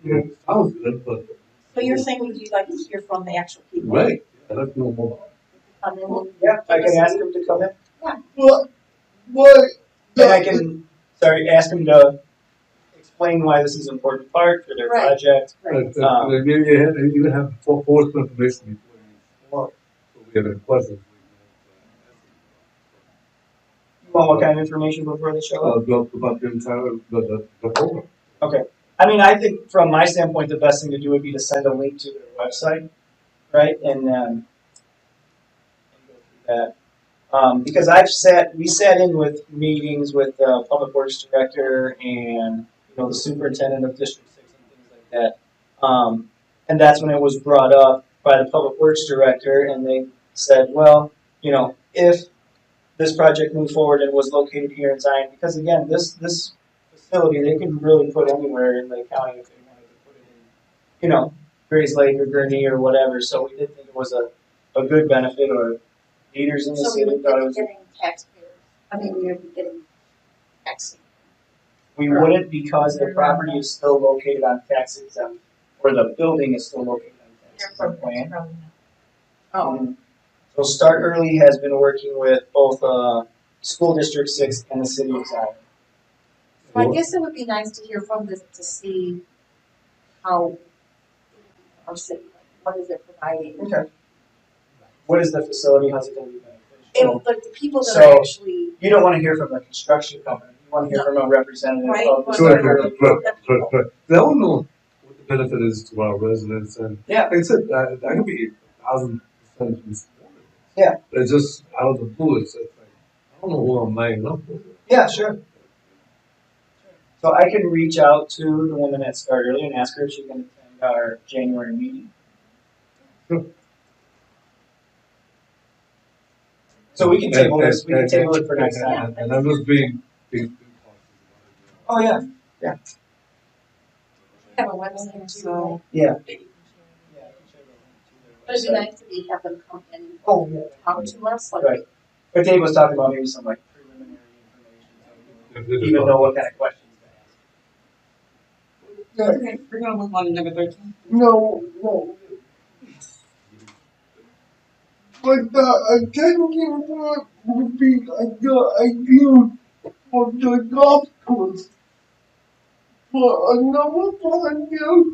Yeah, sounds good, but So you're saying you'd like to hear from the actual people? right. I'd like to know more. Yeah, I can ask them to come in. but And I can, ask them to explain why this is an important part for their Right. project. You have forced information before you walk. So we have any questions. You want what kind of information before they show up? About the entire, the program. Okay. I mean, I think from my standpoint, the best thing to do would be to send a link to their website, right? And go through that. Because we sat in with meetings with the public works director and the superintendent of District 6 and things like that. And that's when it was brought up by the public works director, and they said, well, if this project moved forward and was located here in Zion, because again, this facility, they could really put anywhere in the county if they wanted to put it in, you know, Grays Lake or Gurnee or whatever, so we did think it was a good benefit, or leaders in the So we city would thought it be was. getting taxpayers, we would be getting tax. We wouldn't, because the property is still located on tax exempt, or the building is still located on tax exempt land. So Start Early has been working with both School District 6 and the City of Zion. So I guess it would be nice to hear from this to see how our city, what is it providing? Okay. What is the facility? How's it going to be And beneficial? like the people that So- are actually, You don't want to hear from a construction company. You want to hear from a representative Right. of the Right, Start Early. right. I don't know what the benefit is to our residents, and Yeah. like I said, that could be 1,000% informative. Yeah. But it's just out of the blue, it's like, I don't know who I'm lining up with. Yeah, sure. So I can reach out to the woman at Start Early and ask her if she can attend our January meeting. Sure. So we can table this. We can table it for next time. And I'm just being cautious Oh yeah. have a website too. So, Yeah. But it'd be nice to have them come in and Oh yeah. talk to us, like, Right. But Dave was talking about maybe some like preliminary information, so we about it. even know what kind of questions to ask. okay, we're gonna move on to number 13. No. But the attending work would be ideal for the golf course. For another volunteer,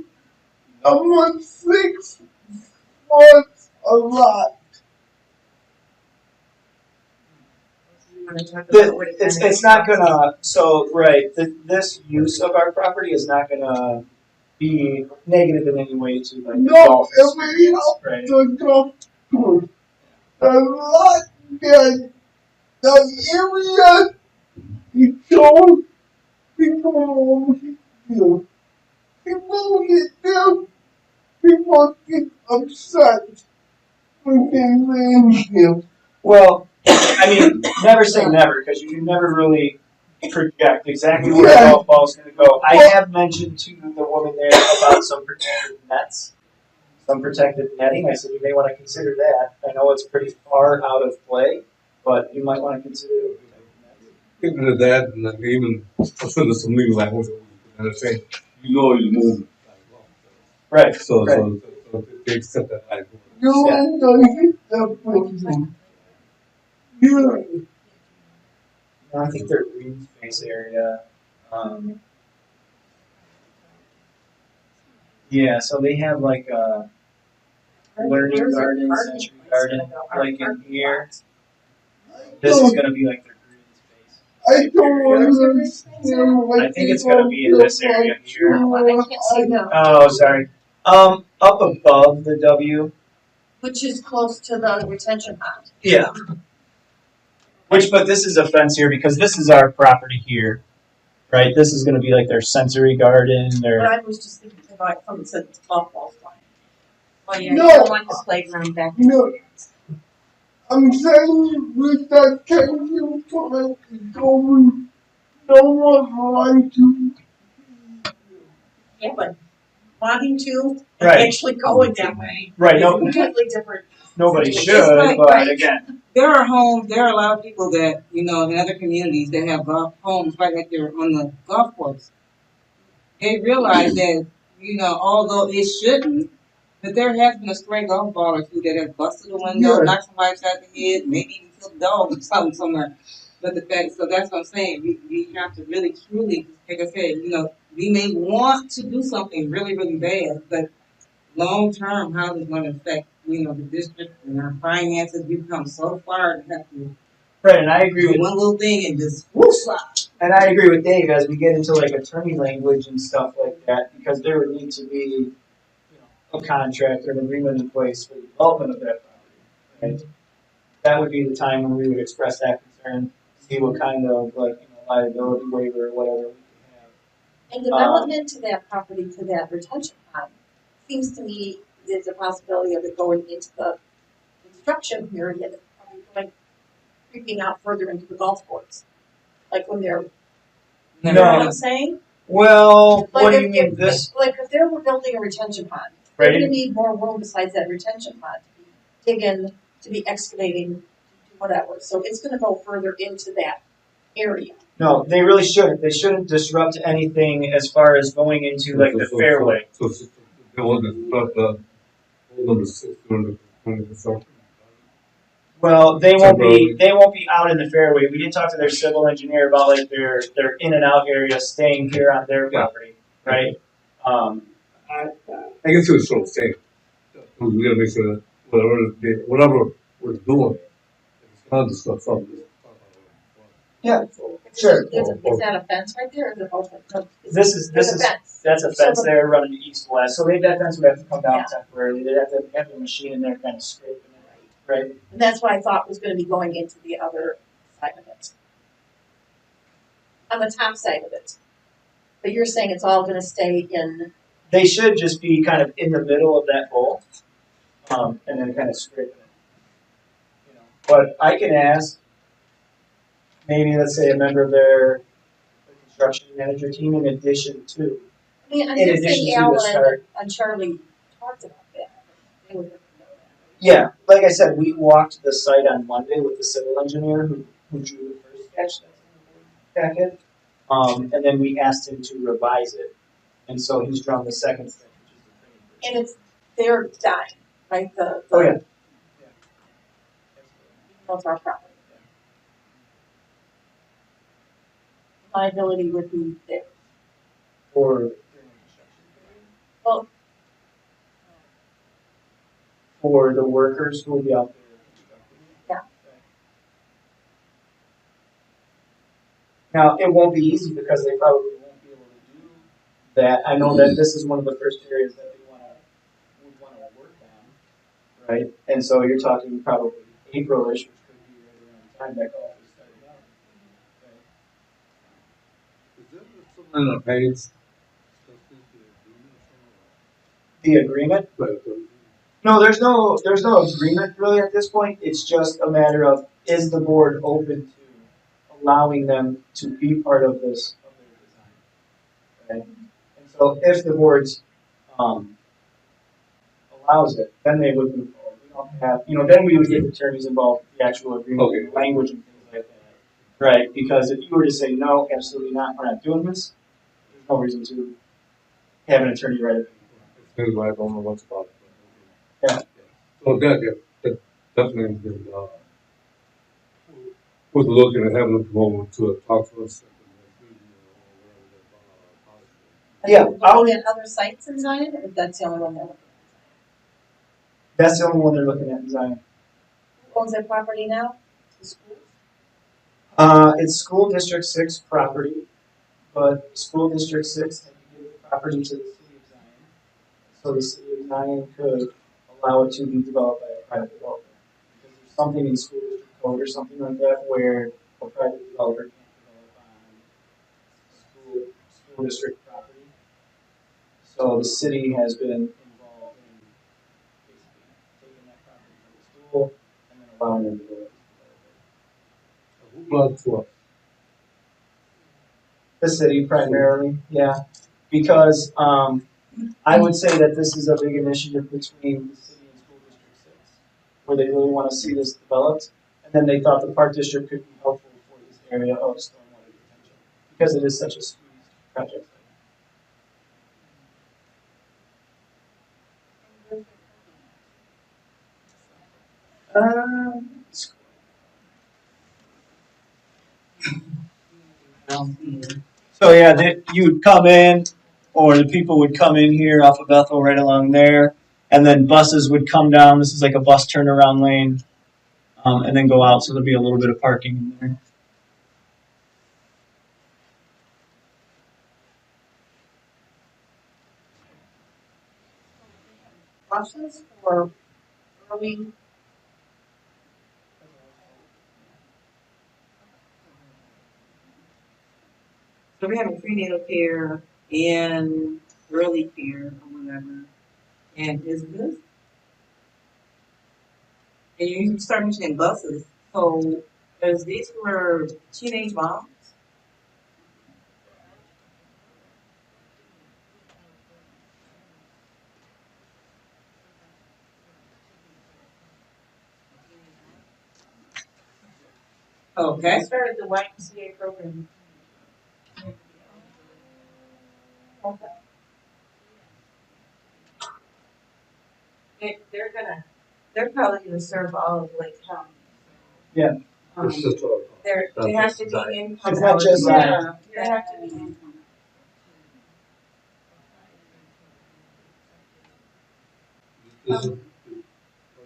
number 6 was a lot. It's not gonna, so, right, this use of our property is not gonna be negative in any way to like No, golf. it will help Right. the golf course. The lot that the area is so people here. People get there, people get upset when they land here. Well, I mean, never say never, because you can never really project exactly where Yeah. a golf ball is gonna go. I have mentioned to the woman there about some protected nets, some protected netting. I said, you may wanna consider that. I know it's pretty far out of play, but you might wanna consider it. Get rid of that, and then even put in some legal language, and say, you know, you're moving. Right, So right. they accept that language. You Yeah. ain't gonna hit that person. Yeah. No, I think their green space area, yeah, so they have like a learning Where's their garden, parking century place garden, gonna go? Our like in parking here. lots. This is gonna be like their green space. I don't understand what I think it's gonna be in this area here. I can't see them, Oh, sorry. Up above the W. which is close to the retention pond. Yeah. But this is a fence here because this is our property here, right? This is gonna be like their sensory garden, But their. I was just thinking about from the golf ball flying. Oh, yeah, No. you don't want the playground back. No. I'm saying with that changing point going, no one want to. Yeah, but wanting to, and Right. actually going that way. Right, is no, a completely different. nobody It's should, like- but right. again, There are homes, there are a lot of people that, you know, in other communities that have golf homes right like they're on the golf course. They realize that, you know, although it shouldn't, but there has been a stray golf ball or two that have busted a window, Yeah. knocked somebody upside the head, maybe even killed a dog or something somewhere. But the fact, so that's what I'm saying. We have to really, truly, like I said, you know, we may want to do something really, really bad, but long term, how is it going to affect, you know, the district and our finances? We've come so far to have to right, and I agree do with one little thing and just whoosh. And I agree with Dave as we get into like attorney language and stuff like that, because there would need to be, you know, a contract or an agreement in place for the development of that property. Right? That would be the time when we would express that concern, see what kind of like, you know, liability waiver or whatever we can have. And development to that property, to that retention pond, seems to me there's a possibility of it going into the construction period, probably going creeping out further into the golf course. Like when they're, you No. know what I'm saying? Well, what Like do you if, mean if, this? like if they were building a retention pond, they're Right. gonna need more room besides that retention pond to be digging, to be excavating, to do whatever. So it's gonna go further into that area. No, they really shouldn't. They shouldn't disrupt anything as far as going into like the fairway. So they want to start the whole of the system when it's construction. Well, they won't be out in the fairway. We did talk to their civil engineer about like their in and out area staying here on their property, right? I guess it was sort of saying, we gotta make sure that whatever we're doing, it's not just stuff from this. Yeah, So, sure. Is that a fence right there, or is it open? No, This is there's a fence. that's a fence there running east-west. So that fence would have to come down Yeah. temporarily. They'd have to have the machine in there kind of scraping it, right? And that's what I thought was gonna be going into the other side of it. On the top side of it. But you're saying it's all gonna stay in, They should just be kind of in the middle of that bowl, and then kind of scraping it. You know, but I can ask maybe let's say a member of their construction manager team in addition to. I mean, I'm In guessing addition to the Alan start. and Charlie talked about that. They would know that. Yeah, like I said, we walked the site on Monday with the civil engineer who drew the first sketch that's in the packet. And then we asked him to revise it. And so he's drawn the second sketch, which is the printed version. And it's their design, right? Oh, yeah. That's our property. Liability would be there. For during the construction period. Well, For the workers who will be out there constructing it. Yeah. Now, it won't be easy because they probably won't be able to do that. I know that this is one of the first areas that they would want to work on, right? And so you're talking probably April-ish, which could be right around the time that golf is starting out. Right? Is there something on the page? The agreement? No, there's no agreement really at this point. It's just a matter of is the board open to allowing them to be part of this of their design, right? And so if the board allows it, then they would move forward. We don't have, then we would get attorneys involved with the actual agreement, Okay. language and things like that, right? Because if you were to say no, absolutely not, we're not doing this, there's no reason to have an attorney write it. Things like I don't know what's about. Yeah. So that definitely been, was looking at having them come over to talk to us. Yeah, Are we at other sites in Zion, or that's the only one they're looking at? That's the only one they're looking at in Zion. Who owns that property now? The schools? It's School District 6 property, but School District 6 had to give the property to the City of Zion. So the City of Zion could allow it to be developed by a private developer. Because there's something in school district code or something like that where a private developer can't develop on school district property. So the city has been involved in basically taking that property from the school and then allowing them to go ahead and develop it. Who brought it to us? The city primarily, yeah. Because I would say that this is a big initiative between the city and School District 6, where they really want to see this developed. And then they thought the Park District could be helpful for this area of stormwater detention, because it is such a squeezed project. So yeah, you'd come in, or the people would come in here off of Bethel right along there, and then buses would come down. This is like a bus turnaround lane, and then go out. So there'd be a little bit of parking in there. Buses or early? So we have a prenatal care and early care or whatever. And is this? And you start mentioning buses. So Because these were teenage moms. Okay. I started the YMCA program. They're probably gonna serve all of Lake County. Yeah. It's just a. They have to be income. It's not just eligible. Yeah, they have to be income. I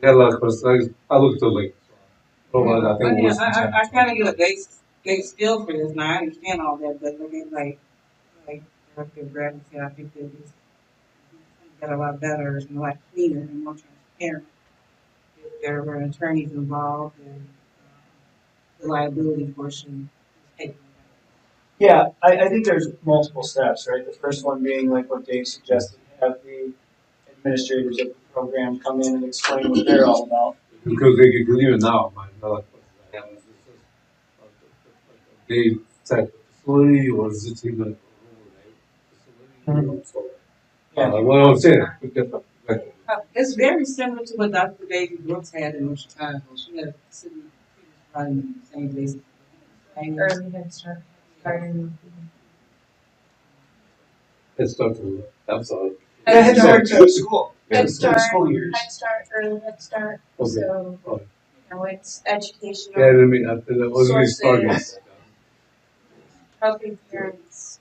got a lot of questions. I looked at like, I think it was. I kind of get a base feel for this now. I understand all that, but like Dr. Bradley said, I think that it's got a lot better and a lot cleaner and more transparent if there were attorneys involved and the liability portion is taken Yeah, I think there's multiple steps, right? The first one being like what Dave suggested, have the administrators of the program come in and explain what they're all about. Because they could even now, my another question I have is this is like a day type facility or is it even a facility? So, what I'm saying, like, It's very similar to what Dr. Daisy Brooks had in Chicago. She had a facility running the same place. Early Head Start. Starting. it's starting. I'm sorry. Head Start to school. Yeah. Head Start, School years. Head Start, Early Head Start. Okay. So, Okay. it's educational. Yeah, I mean, I was really starting. Sources. Helping parents.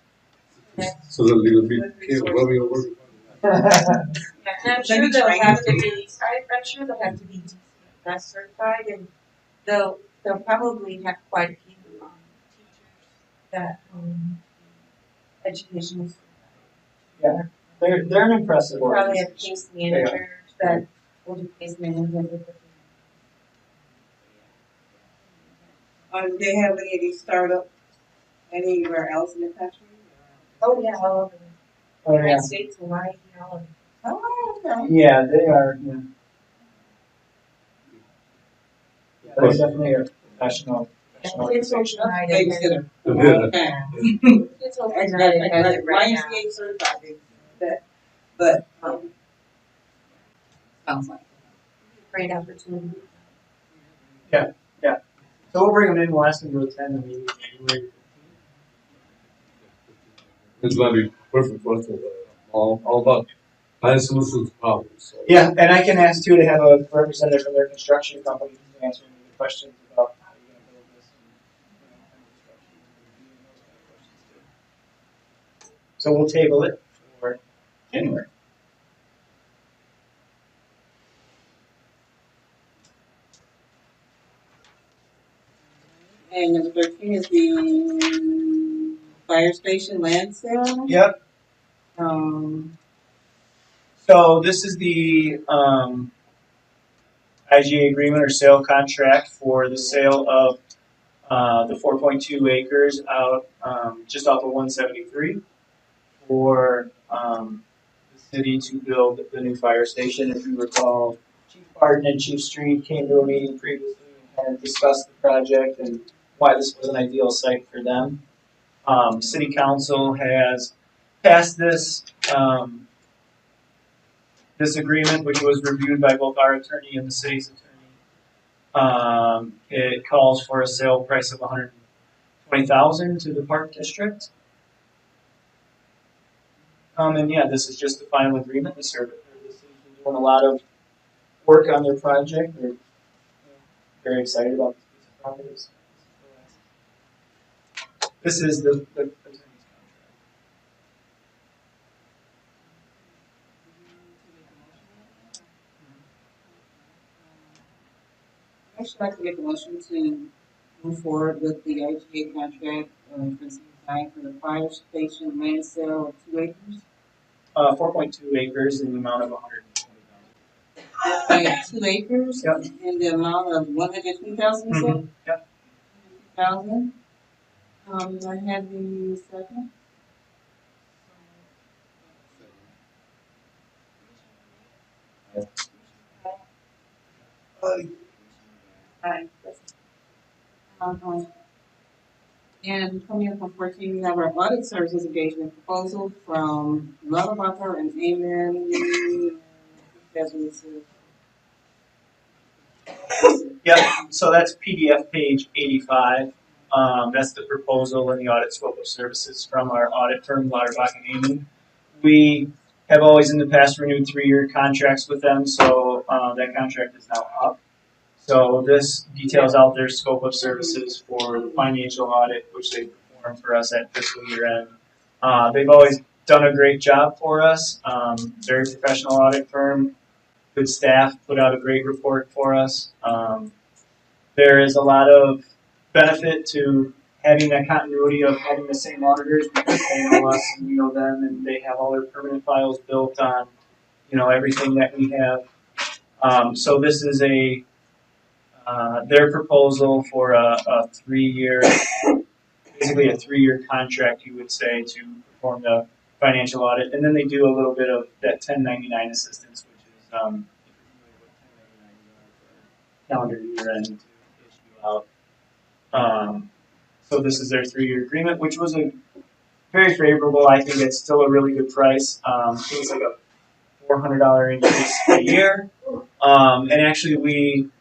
So that they will be rubbing over. Yeah, and I'm sure they'll have to be. I'm sure they'll have to be DCFS certified, and they'll probably have quite a few teachers that education. Yeah, they're an impressive Probably have organization. case managers that will do case management with the. Do they have any of these startups anywhere else in the country? Oh yeah, all over the Oh yeah. United States, Hawaii, all over. Oh, okay. Yeah, they are. Yeah. Yeah, they're definitely a professional. It's organization. Babysitter. Yeah. Okay. It's That's open right. I read it right now. YMCA certified. But sounds like. Great opportunity. So we'll bring them in. We'll ask them to attend the meeting in January. It's gonna be perfect for us to all about finding solutions to problems. So. Yeah, and I can ask too to have a representative from their construction company who can answer any of the questions about how you're going to build this. So we'll table it for January. And number 13 is the fire station land sale. Yep. So this is the IGA agreement or sale contract for the sale of the 4.2 acres out just off of 173 for the city to build the new fire station. If you recall, Chief Barton and Chief Street came to a meeting previously and kind of discussed the project and why this was an ideal site for them. City Council has passed this this agreement, which was reviewed by both our attorney and the city's attorney. It calls for a sale price of $120,000 to the Park District. And yeah, this is just the final agreement. The city's been doing a lot of work on their project. They're very excited about this piece of property. This is the attorney's contract. I should like to make a motion to move forward with the IGA contract for design for the fire station land sale of 2 acres. 4.2 acres in the amount of $120,000. 2 acres Yep. in the amount of 120,000. You said? Yep. 1,000. I have the second. And coming up on 14, we have our audit services engagement proposal from Lullabutter and Amen. Yep, so that's PDF page 85. That's the proposal and the audit scope of services from our audit firm, Lauterbach and Amon. We have always in the past renewed 3-year contracts with them, so that contract is now up. So this details out their scope of services for the financial audit, which they perform for us at fiscal year end. They've always done a great job for us. Very professional audit firm, good staff, put out a great report for us. There is a lot of benefit to having that continuity of having the same auditors because they know us and we know them, and they have all their permanent files built on, everything that we have. So this is their proposal for a 3-year, basically a 3-year contract, you would say, to perform the financial audit, and then they do a little bit of that 1099 assistance, which is calendar year end to issue out. So this is their 3-year agreement, which was a very favorable. I think it's still a really good price. I think it's like a $400 increase a year. And actually we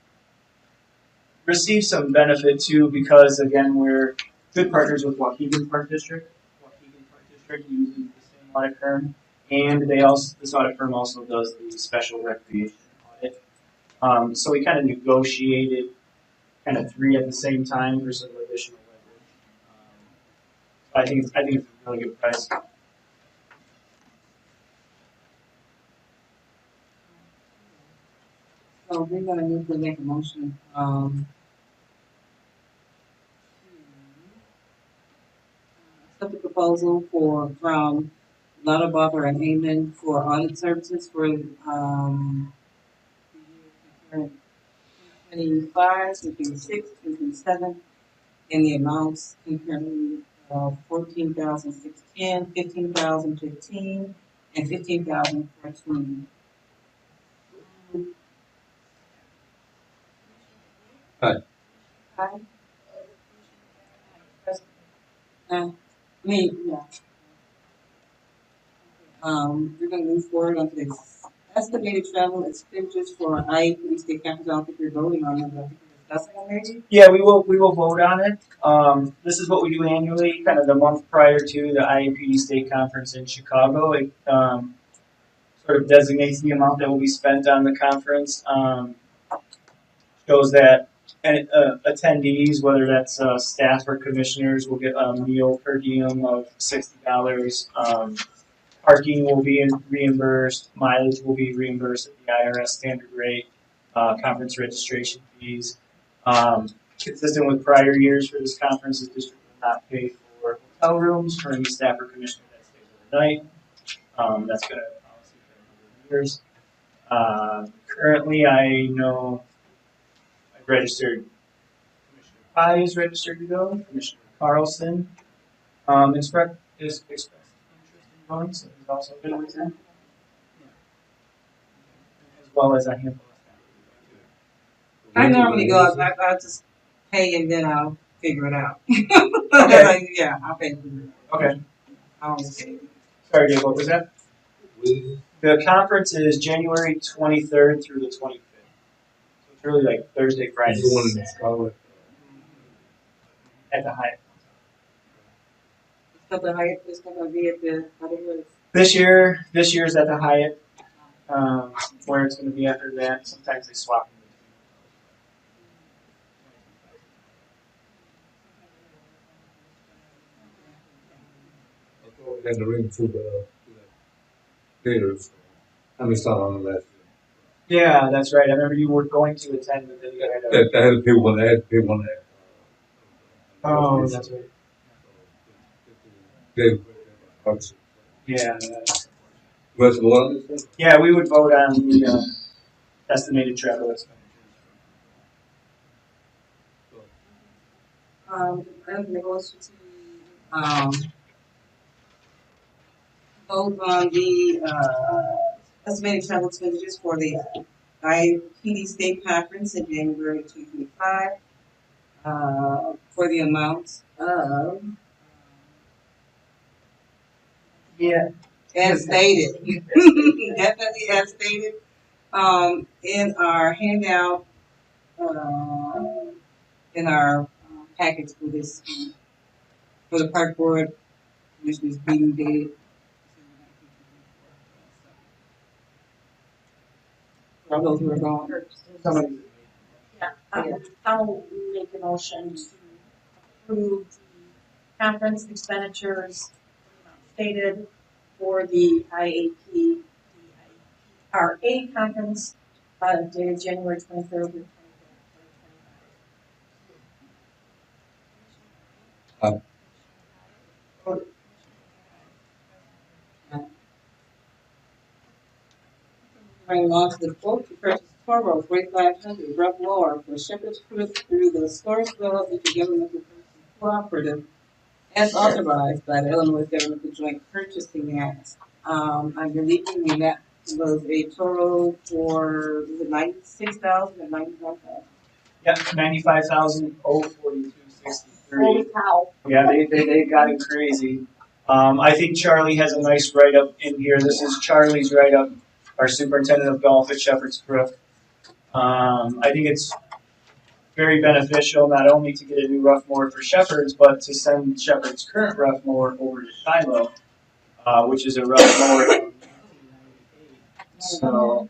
receive some benefit too because again we're good partners with Waukegan Park District. Waukegan Park District uses the same audit firm, and this audit firm also does the special recreation audit. So we kind of negotiated kind of 3 at the same time for some additional leverage. I think it's a really good price. So we're gonna need to make a motion, accept the proposal from Lullabutter and Amen for audit services for, 25, 26, 27, in the amounts concurrently of 14,610, 15,015, and 15,014. Aye. Aye. Yeah. We're gonna move forward on this estimated travel expenditures for IEP state campus. I don't think we're voting on it, but I think we're discussing it maybe. Yeah, we will vote on it. This is what we do annually, kind of the month prior to the IAPD State Conference in Chicago. It sort of designates the amount that will be spent on the conference. Shows that attendees, whether that's staff or commissioners, will get a meal per diem of $60. Parking will be reimbursed. Mileage will be reimbursed at the IRS standard rate. Conference registration fees. Consistent with prior years for this conference, the district will not pay for hotel rooms for any staff or commissioner that stays overnight. That's been a policy for a number of years. Currently, I know I've registered. Commissioner Pai is registered to go. Commissioner Carlson expressed interest in going, so he's also been with them, as well as a handful of staff. I normally go, I just pay and then I'll figure it out. Okay. Yeah, I'll pay for it. Okay. I always pay. Sorry, Dave, what was that? The conference is January 23rd through the 25th. So it's really like Thursday, Friday. Is the one in Charlotte? At the Hyatt. It's not gonna be at the, whatever. This year's at the Hyatt. Where it's going to be after that. Sometimes they swap. Had to ring through the theaters. I missed out on the last year. Yeah, that's right. I remember you were going to attend, but then you had to. I had to pay one. I had to pay one. Oh, that's right. Yeah. What's one? Yeah, we would vote on the estimated travel expenditures. Vote on the estimated travel expenditures for the IPD State Conference in January 2025. for the amount of, Yeah. as stated, definitely as stated, in our handout, in our package for this, for the park board commissioners meeting dated. For all those who are gone. Somebody. Yeah, I'll make a motion to approve the conference expenditures stated for the IAP, the IRA conference, dated January 23rd through 25th. Bring on to the quote to purchase Toro 4500 rough mower for Shepherd's Creek through the Storesville Intergovernmental Cooperative as authorized by the Illinois Governmental Joint Purchasing Act. I believe that was a total for, was it 96,000 or 95,000? Yep, 95,042.63. Holy cow. Yeah, they got it crazy. I think Charlie has a nice write-up in here. This is Charlie's write-up, our superintendent of golf at Shepherd's Crook. I think it's very beneficial not only to get a new rough mower for Shepherd's, but to send Shepherd's current rough mower over to Shiloh, which is a rough mower from 1998. So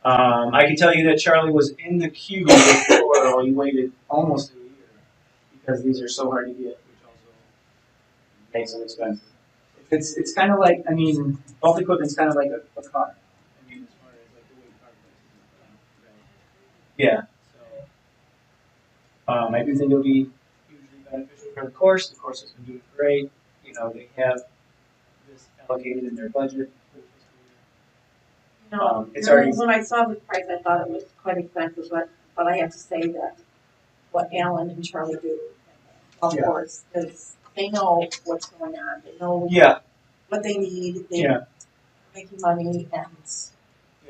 I can tell you that Charlie was in the queue before. He waited almost a year because these are so hard to get, which also makes them expensive. It's kind of like, I mean, golf equipment's kind of like a car. I mean, as far as like the way car prices. Yeah. So I do think it'll be hugely beneficial for the course. The course has been doing great. You know, they have this allocated in their budget. No, It's already. when I saw the price, I thought it was quite expensive, but I have to say that what Alan and Charlie do, of course, is they know what's going on. They know what they need. They're making money, and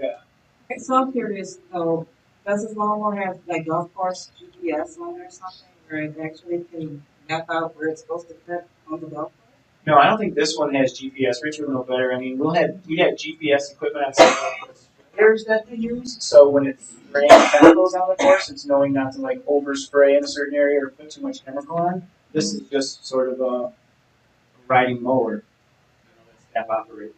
Okay, so I'm curious, though, does this lawnmower have like golf course GPS on it or something, where it actually can map out where it's supposed to cut on the golf course? No, I don't think this one has GPS. Richard will know better. I mean, we have GPS equipment on some of the sprayers that they use. So when it's spraying chemicals on the course, it's knowing not to like overspray in a certain area or put too much chemical on. This is just sort of a riding mower. That's staff operated.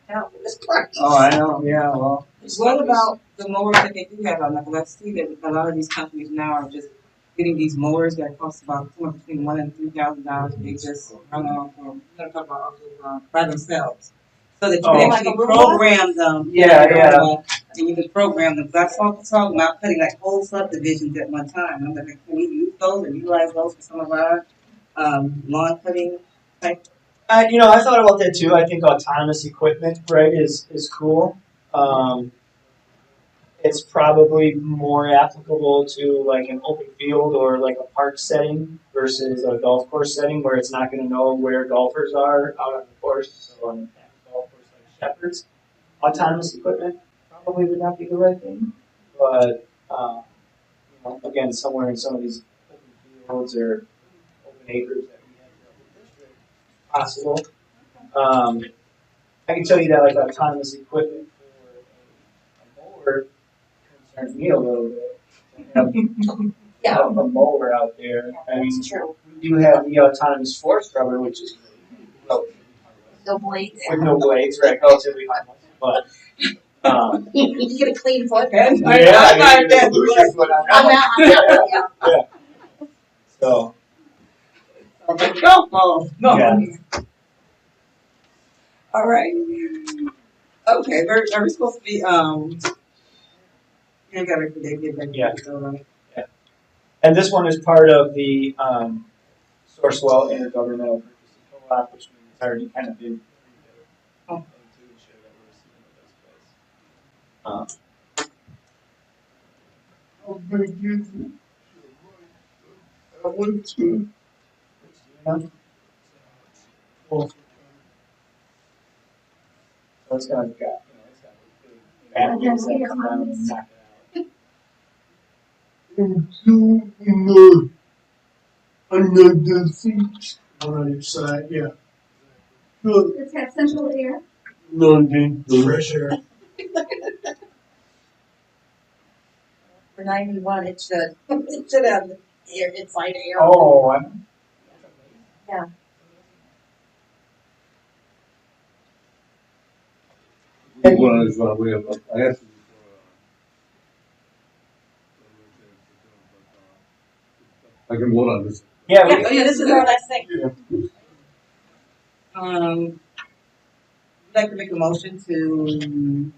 out for this price. Oh, I know. Yeah. Well. What about the mowers that they do have on there? Because I see that a lot of these companies now are just getting these mowers that cost about somewhere between $1,000 and $3,000. They just run off by themselves, so that you can Like actually a robot? program them. Yeah. And you can program them. Because I saw talking about cutting like whole subdivisions at one time. I'm like, can we use those and utilize those for some of our lawn cutting type? You know, I thought about that too. I think autonomous equipment, right, is cool. It's probably more applicable to like an open field or like a park setting versus a golf course setting where it's not going to know where golfers are out on the course. So on a golf course like Shepherd's, autonomous equipment probably would not be the right thing. But you know, again, somewhere in some of these open fields or open acres that we have throughout the district, possible. I can tell you that like autonomous equipment for a mower concerns me a little bit. Yeah. A mower out there. I mean, That's true. we do have the autonomous floor scrubber, which is relatively harmless. No blades. With no blades, right? Relatively harmless, but You get a clean foot. yeah, I I like mean, that. loose foot on On that that, yeah. one. Yeah. So Golf ball. No. Yeah. All right. Okay. Are we supposed to be you gotta get back Yeah. to the right? and this one is part of the Sourcewell Intergovernmental Purchasing Co-op, which means it's already kind of been to ensure that we're receiving the best price. How big is it? I went to, So it's got, it's got big batteries that come down and knock it out. and two in another seat. One on each side, yeah. Good. Let's have central air. London. Fresh air. For 91, it should, it should have air, inside air. Oh, I'm. Yeah. Well, it's not way up. I asked you for, I can vote on this. Yeah, Yeah, we, oh yeah, this is our last thing. I'd like to make a motion to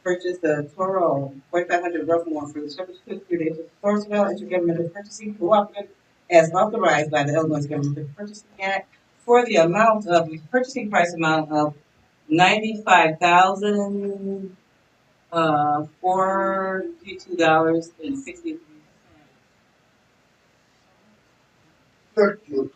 purchase the Toro 4500 Rushmore for the Shepherd's Creek related to Sourcewell Intergovernmental Purchasing Cooperative as authorized by the Illinois Government Purchasing Act for the amount of purchasing price amount of $95,000 $42.63. Second.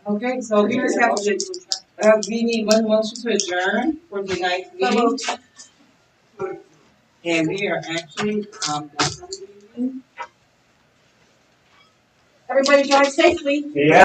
Okay, so we just have to, we need one motion to adjourn for tonight's meeting. And we are actually, done for the evening. Everybody drive safely. yeah.